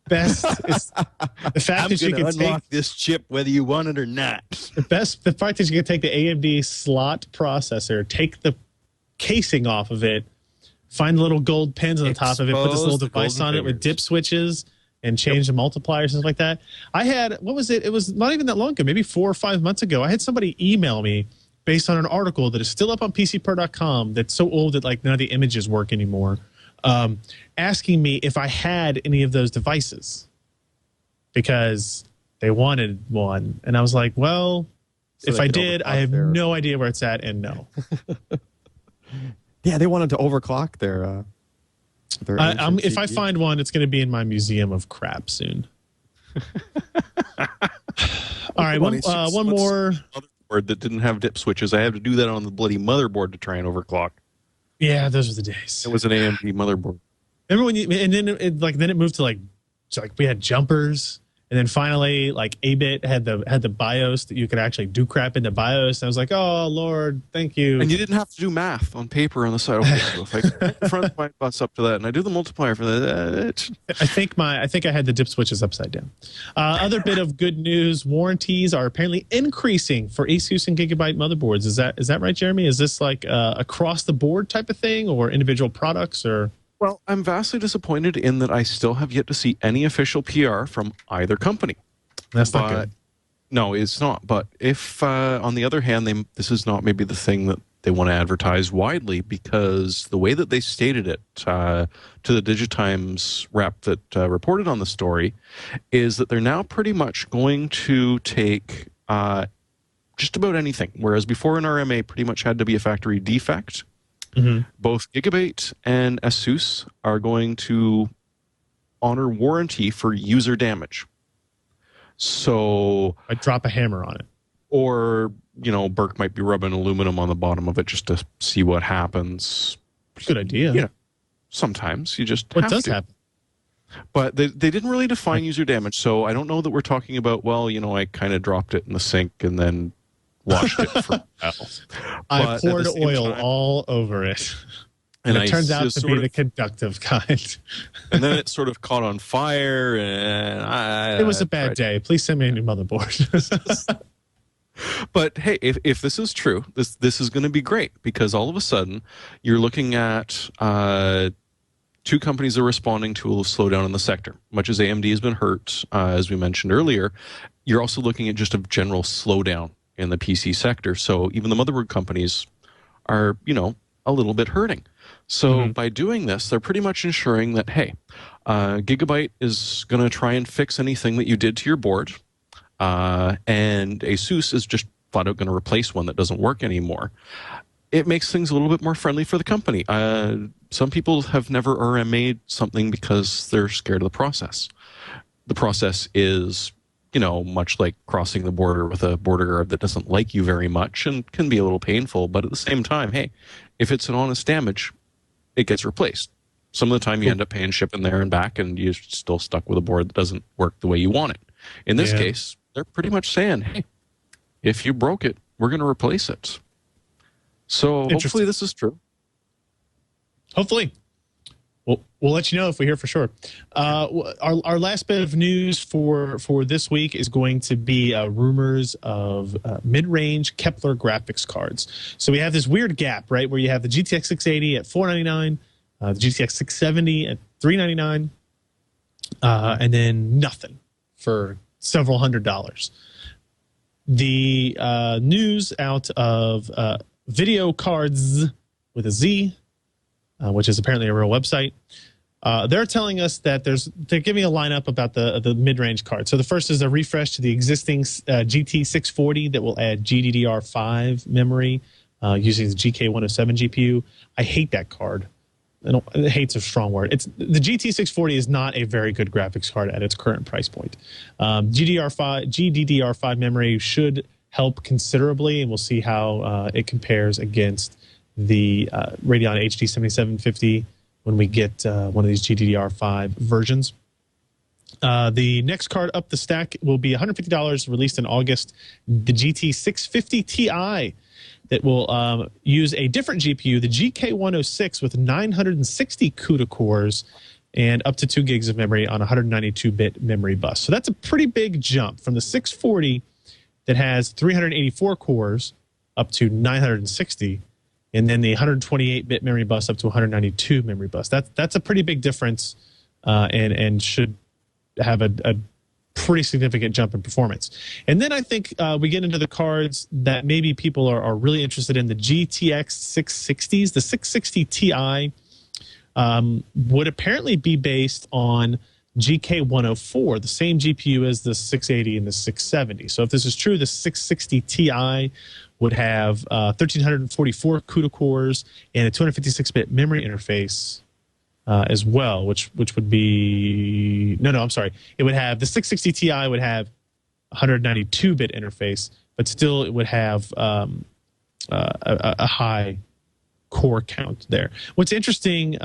best. It's the fact that you can unlock this chip whether you want it or not. The fact that you can take the AMD slot processor, take the casing off of it, find the little gold pins on the top of it, put this little device on it with dip switches and change the multipliers, stuff like that. I had, what was it? It was not even that long ago, maybe 4 or 5 months ago. I had somebody email me based on an article that is still up on PCPro.com that's so old that like none of the images work anymore, asking me if I had any of those devices because they wanted one. And I was like, well, so if I did, I have no idea where it's at and no. Yeah, they wanted to overclock their if I find one, it's going to be in my museum of crap soon. All right, one more. Motherboard that didn't have dip switches. I had to do that on the bloody motherboard to try and overclock. Yeah, those were the days. It was an AMD motherboard. Remember when then it moved to like we had jumpers And then finally, like 8-bit had the BIOS that you could actually do crap in the BIOS. And I was like, oh Lord, thank you. And you didn't have to do math on paper on the side. Okay, so if I connect the front of my bus up to that, and I do the multiplier for that, I think I had the dip switches upside down. Other bit of good news: warranties are apparently increasing for ASUS and Gigabyte motherboards. Is that right, Jeremy? Is this like across the board type of thing, or individual products, or? Well, I'm vastly disappointed in that I still have yet to see any official PR from either company. That's not good. No, it's not. But if, on the other hand, this is not maybe the thing that they want to advertise widely, because the way that they stated it to the Digitimes rep that reported on the story is that they're now pretty much going to take just about anything, whereas before an RMA pretty much had to be a factory defect. Mm-hmm. Both Gigabyte and ASUS are going to honor warranty for user damage. So I drop a hammer on it. Or, Burke might be rubbing aluminum on the bottom of it just to see what happens. Good idea. Yeah. Sometimes you just what does happen? But they didn't really define user damage, so I don't know that we're talking about, I kind of dropped it in the sink and then washed it for a while. I poured oil all over it. And it turns out to be the conductive kind. And then it sort of caught on fire, and it was a bad day. Please send me a new motherboard. But hey, if this is true, this is going to be great, because all of a sudden you're looking at two companies that are responding to a slowdown in the sector. Much as AMD has been hurt, as we mentioned earlier, you're also looking at just a general slowdown in the PC sector. So even the motherboard companies are, a little bit hurting. So by doing this, they're pretty much ensuring that, hey, Gigabyte is going to try and fix anything that you did to your board, and ASUS is just flat out going to replace one that doesn't work anymore. It makes things a little bit more friendly for the company. Some people have never RMA'd something because they're scared of the process. The process is, much like crossing the border with a border guard that doesn't like you very much and can be a little painful, but at the same time, hey, if it's an honest damage, it gets replaced. Some of the time you end up paying shipping there and back, and you're still stuck with a board that doesn't work the way you want it. In this case, they're pretty much saying, hey, if you broke it, we're going to replace it. So hopefully this is true. Hopefully. We'll let you know if we hear for sure. Our last bit of news for this week is going to be rumors of mid-range Kepler graphics cards. So we have this weird gap, right, where you have the GTX 680 at $499, the GTX 670 at $399, and then nothing for several $100s. The news out of Video Cards with a Z, which is apparently a real website. They're telling us that they're giving a lineup about the mid-range card. So the first is a refresh to the existing GT640 that will add GDDR5 memory using the GK107 GPU. I hate that card. Hate's a strong word. The GT640 is not a very good graphics card at its current price point. GDDR5 memory should help considerably, and we'll see how it compares against the Radeon HD 7750 when we get one of these GDDR5 versions. The next card up the stack will be $150, released in August. The GT 650 Ti that will use a different GPU, the GK106 with 960 CUDA cores and up to 2 gigs of memory on a 192-bit memory bus. So that's a pretty big jump from the 640 that has 384 cores up to 960, and then the 128-bit memory bus up to 192 memory bus. That's a pretty big difference, and should have a pretty significant jump in performance. And then I think we get into the cards that maybe people are really interested in, the GTX 660s. The 660 Ti would apparently be based on GK104, the same GPU as the 680 and the 670. So if this is true, the 660 Ti would have 1,344 CUDA cores and a 256-bit memory interface as well, which would be... No, I'm sorry. It would have... The 660 Ti would have 192-bit interface, but still it would have a high core count there. What's interesting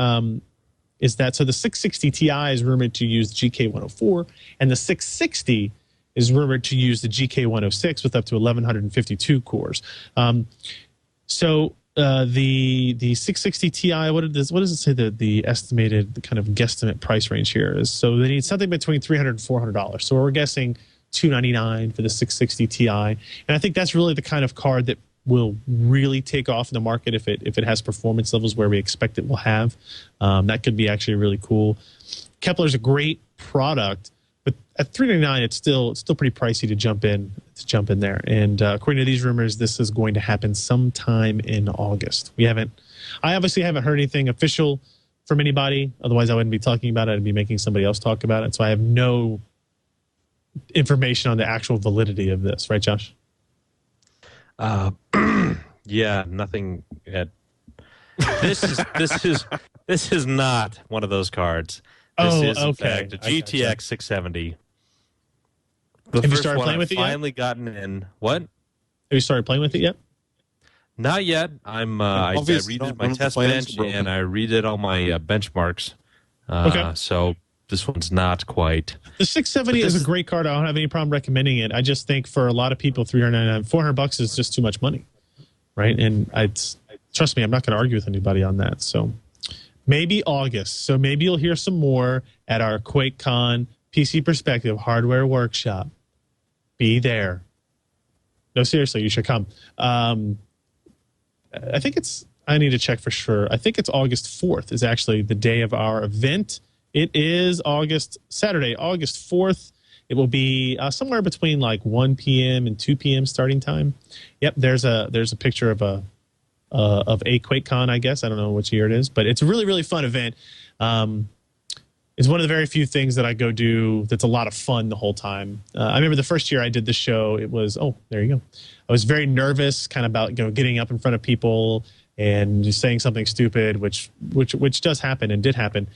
is that so the 660 Ti is rumored to use GK104, and the 660 is rumored to use the GK106 with up to 1152 cores. So the 660 Ti, what does it say the estimated kind of guesstimate price range here is? So they need something between $300 and $400. So we're guessing $299 for the 660 Ti, and I think that's really the kind of card that will really take off in the market if it has performance levels where we expect it will have. That could be actually really cool. Kepler's a great product, but at $399, it's still pretty pricey to jump in there. And according to these rumors, this is going to happen sometime in August. I obviously haven't heard anything official from anybody. Otherwise, I wouldn't be talking about it. I'd be making somebody else talk about it. So I have no information on the actual validity of this, right, Josh? Yeah, nothing. This is not one of those cards. This is in fact a GTX 670. Have you started playing with it yet? Finally gotten in. What? Have you started playing with it yet? Not yet. I redid my test bench and I redid all my benchmarks. So this one's not quite. The 670 is a great card. I don't have any problem recommending it. I just think for a lot of people, $399, $400 is just too much money, right? And trust me, I'm not going to argue with anybody on that. So maybe August. So maybe you'll hear some more at our QuakeCon PC Perspective Hardware Workshop. Be there. No, seriously, you should come. I need to check for sure. I think it's August 4th is actually the day of our event. It is Saturday, August 4th. It will be somewhere between like 1 p.m. and 2 p.m. starting time. Yep, there's a picture of a QuakeCon, I guess. I don't know which year it is, but it's a really, really fun event. It's one of the very few things that I go do that's a lot of fun the whole time. I remember the first year I did this show, it was, there you go. I was very nervous kind of about getting up in front of people and just saying something stupid, which does happen and did happen.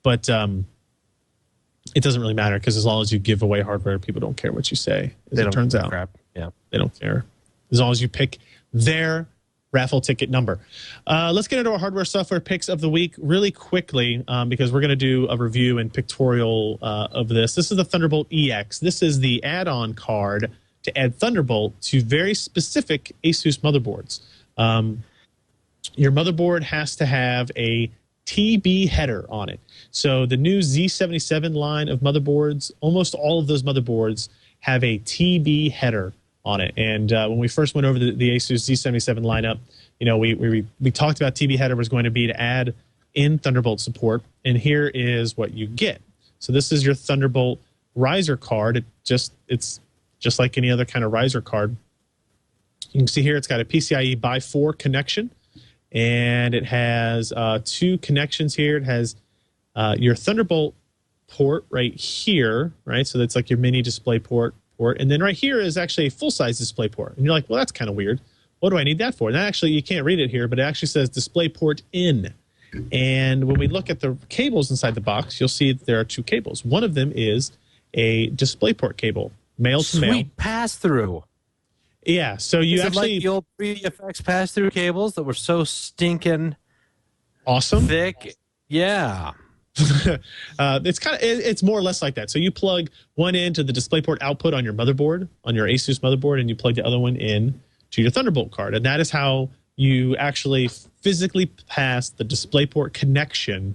But it doesn't really matter because as long as you give away hardware, people don't care what you say. As it turns out, crap. Yeah, they don't care as long as you pick their raffle ticket number. Let's get into our hardware software picks of the week really quickly because we're going to do a review and pictorial of this. This is the Thunderbolt EX. This is the add-on card to add Thunderbolt to very specific ASUS motherboards. Your motherboard has to have a TB header on it. So the new Z77 line of motherboards, almost all of those motherboards have a TB header on it. And when we first went over the ASUS Z77 lineup, we talked about TB header was going to be to add in Thunderbolt support. And here is what you get. So this is your Thunderbolt riser card. It's just like any other kind of riser card. You can see here it's got a PCIe by 4 connection. And it has 2 connections here. It has your Thunderbolt port right here, right? So that's like your mini display port. And then right here is actually a full-size display port. And you're like, well, that's kind of weird. What do I need that for? And that actually, you can't read it here, but it actually says display port in. And when we look at the cables inside the box, you'll see that there are 2 cables. One of them is a display port cable, male to male. Sweet pass-through. Yeah, so you actually like the old 3DFX pass-through cables that were so stinking awesome, thick. Yeah, it's more or less like that. So you plug one into the DisplayPort output on your motherboard, on your ASUS motherboard, and you plug the other one in to your Thunderbolt card, and that is how you actually physically pass the DisplayPort connection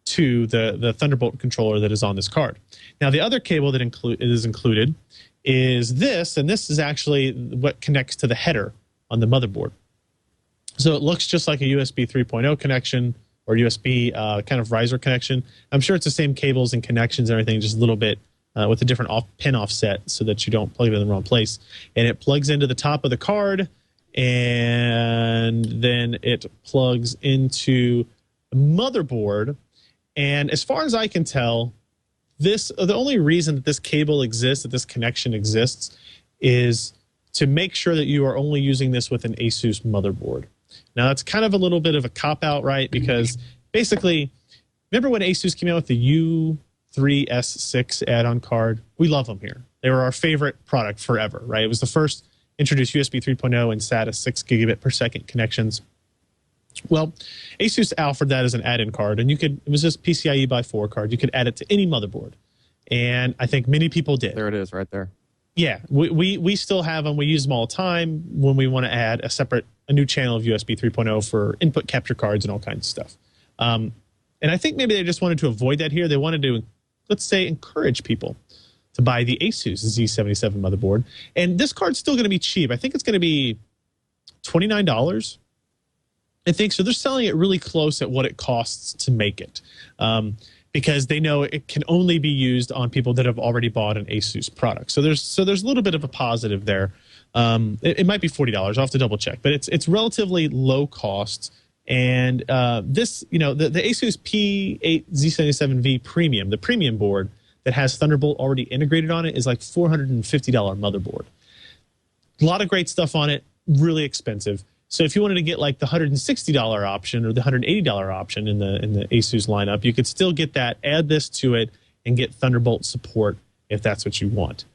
to the Thunderbolt controller that is on this card. Now, the other cable that is included is this, and this is actually what connects to the header on the motherboard. So it looks just like a USB 3.0 connection or USB kind of riser connection. I'm sure it's the same cables and connections and everything, just a little bit with a different pin offset so that you don't plug it in the wrong place. And it plugs into the top of the card, and then it plugs into the motherboard. And as far as I can tell, the only reason that this cable exists, that this connection exists, is to make sure that you are only using this with an ASUS motherboard. Now, that's kind of a little bit of a cop-out, right? Because basically, remember when ASUS came out with the U3S6 add-on card? We love them here. They were our favorite product forever, right? It was the first introduced USB 3.0 and SATA 6 gigabit per second connections. Well, ASUS offered that as an add-in card, and it was just PCIe by 4 card. You could add it to any motherboard, and I think many people did. There it is, right there. Yeah, we still have them. We use them all the time when we want to add a new channel of USB 3.0 for input capture cards and all kinds of stuff. And I think maybe they just wanted to avoid that here. They wanted to, let's say, encourage people to buy the ASUS Z77 motherboard. And this card's still going to be cheap. I think it's going to be $29. I think so. They're selling it really close at what it costs to make it, because they know it can only be used on people that have already bought an ASUS product. So there's a little bit of a positive there. It might be $40. I'll have to double check, but it's relatively low cost. And this, the ASUS P8 Z77V Premium, the premium board that has Thunderbolt already integrated on it, is like $450 motherboard. A lot of great stuff on it, really expensive. So if you wanted to get like the $160 option or the $180 option in the ASUS lineup, you could still get that, add this to it, and get Thunderbolt support if that's what you want.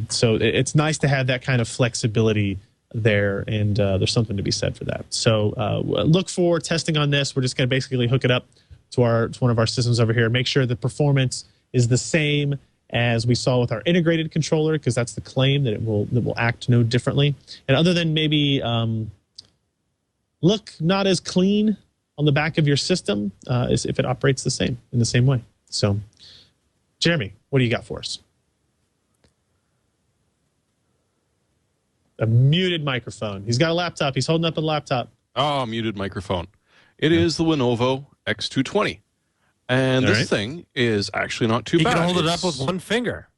So it's nice to have that kind of flexibility there, and there's something to be said for that. So look for testing on this. We're just going to basically hook it up to one of our systems over here, make sure the performance is the same as we saw with our integrated controller, because that's the claim, that it will act no differently. And other than maybe look not as clean on the back of your system as if it operates in the same way. So, Jeremy, what do you got for us? A muted microphone. He's got a laptop. He's holding up a laptop. Oh, muted microphone. It is the Lenovo X220. And this thing is actually not too bad. You can hold it up with one finger.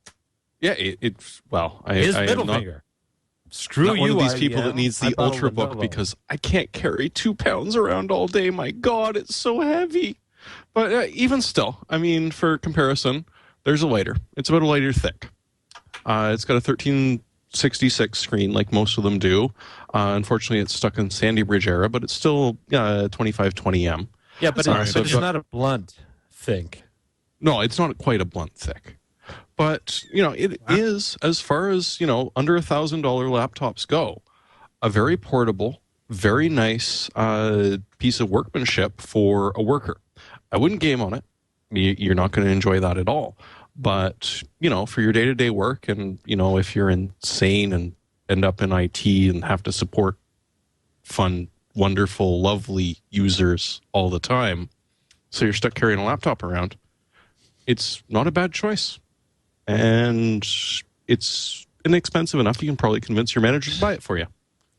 Yeah, His middle finger. Screw not you, one of these people that needs the Ultrabook, because I can't carry 2 pounds around all day. My God, it's so heavy. But even still, I mean, for comparison, there's a lighter. It's about a lighter thick. It's got a 1366 screen like most of them do. Unfortunately, it's stuck in Sandy Bridge era, but it's still 2520M. Yeah, but it's not a blunt thick. No, it's not quite a blunt thick. But, it is, as far as, under $1,000 laptops go, a very portable, very nice piece of workmanship for a worker. I wouldn't game on it. You're not going to enjoy that at all. But, for your day-to-day work, and, if you're insane and end up in IT and have to support fun, wonderful, lovely users all the time, so you're stuck carrying a laptop around, it's not a bad choice. And it's inexpensive enough you can probably convince your manager to buy it for you.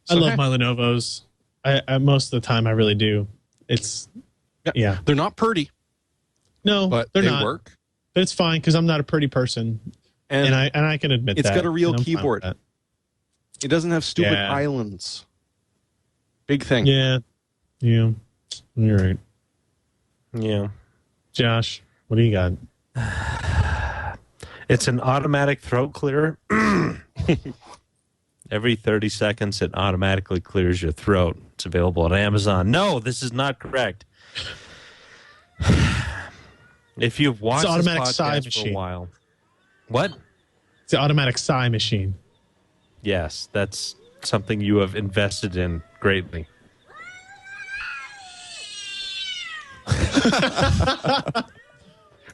So, I love my Lenovos. I most of the time I really do. Yeah. They're not pretty. No, but they're they not. work. But it's fine, because I'm not a pretty person, and I can admit it's that. It's got a real and keyboard. It doesn't have stupid islands. Big thing. Yeah. You're right. Yeah. Josh, what do you got? It's an automatic throat clearer. Every 30 seconds, it automatically clears your throat. It's available at Amazon. No, this is not correct. If you've watched this podcast for a while. What? It's the automatic sigh machine. Yes, that's something you have invested in greatly.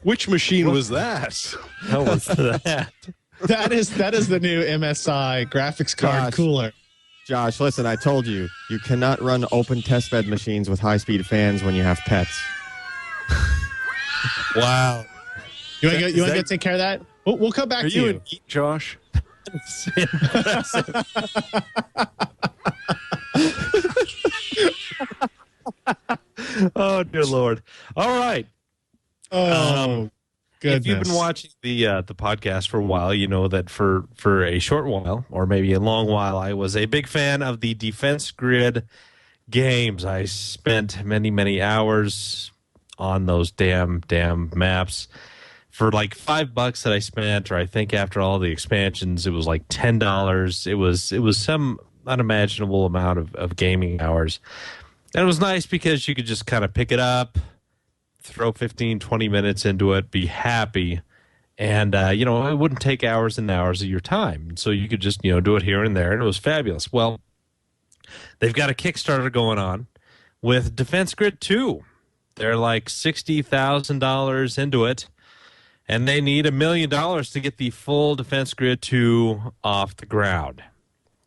Which machine was that? How was that? That is the new MSI graphics card cooler. Josh, listen, I told you, you cannot run open testbed machines with high-speed fans when you have pets. Wow. You want to go take care of that? We'll come back to you. Are you an eat, Josh? Oh, dear Lord. All right. Oh, goodness. If you've been watching the podcast for a while, you know that for a short while, or maybe a long while, I was a big fan of the Defense Grid games. I spent many, many hours on those damn maps. For like $5 that I spent, or I think after all the expansions, it was like $10. It was some unimaginable amount of gaming hours. And it was nice because you could just kind of pick it up, throw 15, 20 minutes into it, be happy, and, it wouldn't take hours and hours of your time. So you could just, do it here and there, and it was fabulous. Well, they've got a Kickstarter going on with Defense Grid 2. They're like $60,000 into it, and they need $1 million to get the full Defense Grid 2 off the ground.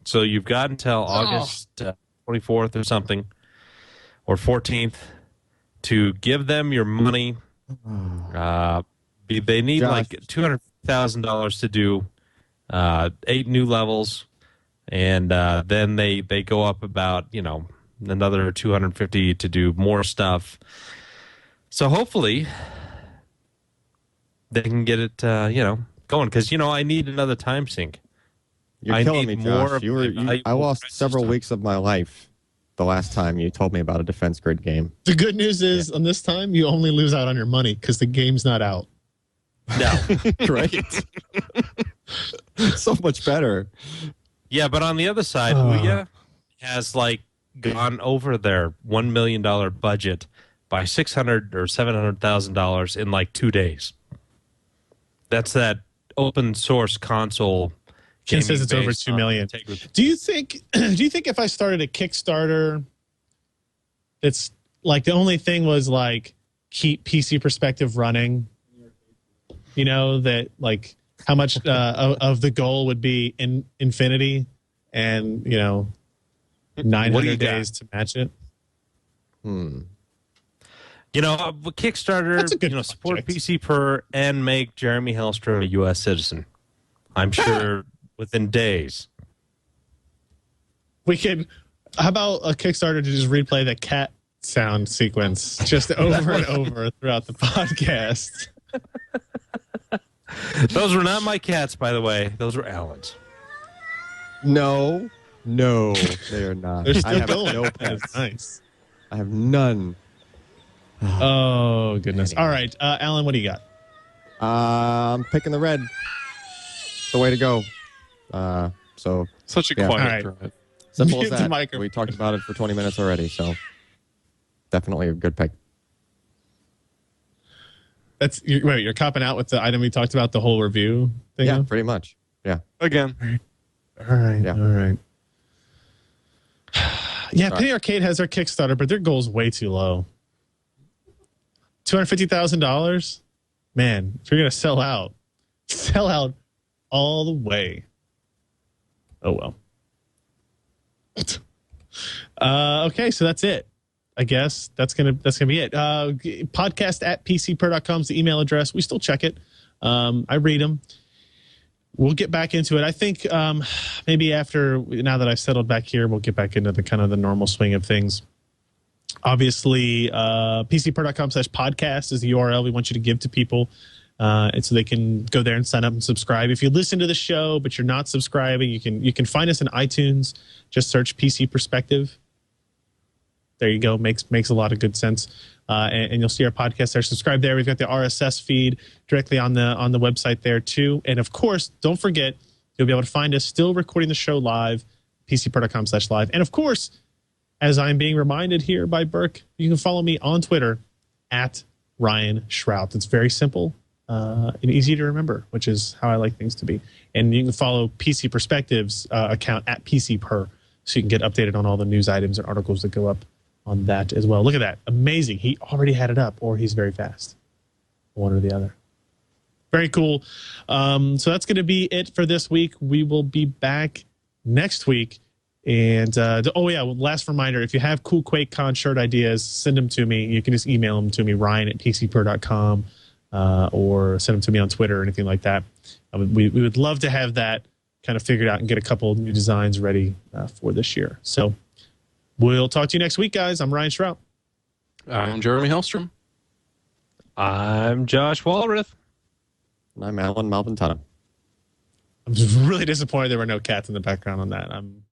So you've got until August 24th or something, or 14th, to give them your money. They need like $200,000 to do 8 new levels, and then they go up about, another 250 to do more stuff. So hopefully they can get it, going, because I need another time sync. You're killing me, Josh. I lost several weeks of my life the last time you told me about a Defense Grid game. The good news is, on this time, you only lose out on your money because the game's not out. No. Right? So much better. Yeah, but on the other side, Ouya has gone over their $1 million budget by $600,000 or $700,000 in 2 days. That's that open source console. Ken says it's over 2 million. Do you think if I started a Kickstarter, it's the only thing was keep PC Perspective running? That how much of the goal would be in infinity, and 900 days to match it. Kickstarter, support PC Per and make Jeremy Hellstrom a U.S. citizen. I'm sure within days. We could. How about a Kickstarter to just replay the cat sound sequence just over and over throughout the podcast? Those were not my cats, by the way. Those were Alan's. No, they are not. They're still I have going. no pets. Nice. I have none. Oh, goodness. All right. Alan, what do you got? I'm picking the red. The way to go. Such a quiet drive. Simple Mute as the that. microphone. We talked about it for 20 minutes already, so definitely a good pick. You're copping out with the item we talked about, the whole review thing? Yeah, pretty much. Yeah. Again. All right. Yeah. All right. Yeah, Penny Arcade has their Kickstarter, but their goal's way too low. $250,000? Man, if you're going to sell out all the way. Oh, well. Okay, so that's it. I guess that's gonna be it. Podcast@pcper.com is the email address. We still check it. I read them. We'll get back into it. I think maybe now that I've settled back here, we'll get back into the kind of the normal swing of things. Obviously, pcper.com/podcast is the URL we want you to give to people, and so they can go there and sign up and subscribe. If you listen to the show but you're not subscribing, you can find us in iTunes. Just search PC Perspective. There you go. Makes a lot of good sense, and you'll see our podcast there. Subscribe there. We've got the RSS feed directly on the website there too. And of course, don't forget, you'll be able to find us still recording the show live, pcper.com/live. And of course, as I'm being reminded here by Burke, you can follow me on Twitter @RyanShrout. It's very simple and easy to remember, which is how I like things to be. And you can follow PC Perspective's account @PCPer, so you can get updated on all the news items and articles that go up on that as well. Look at that. Amazing. He already had it up, or he's very fast. One or the other. Very cool. So that's going to be it for this week. We will be back next week. And, last reminder, if you have cool QuakeCon shirt ideas, send them to me. You can just email them to me, ryan@pcper.com, or send them to me on Twitter or anything like that. We would love to have that kind of figured out and get a couple new designs ready for this year. So we'll talk to you next week, guys. I'm Ryan Shrout. I'm Jeremy Hellstrom. I'm Josh Walrath. And I'm Alan Malvin Tuttle. I'm just really disappointed there were no cats in the background on that. I'm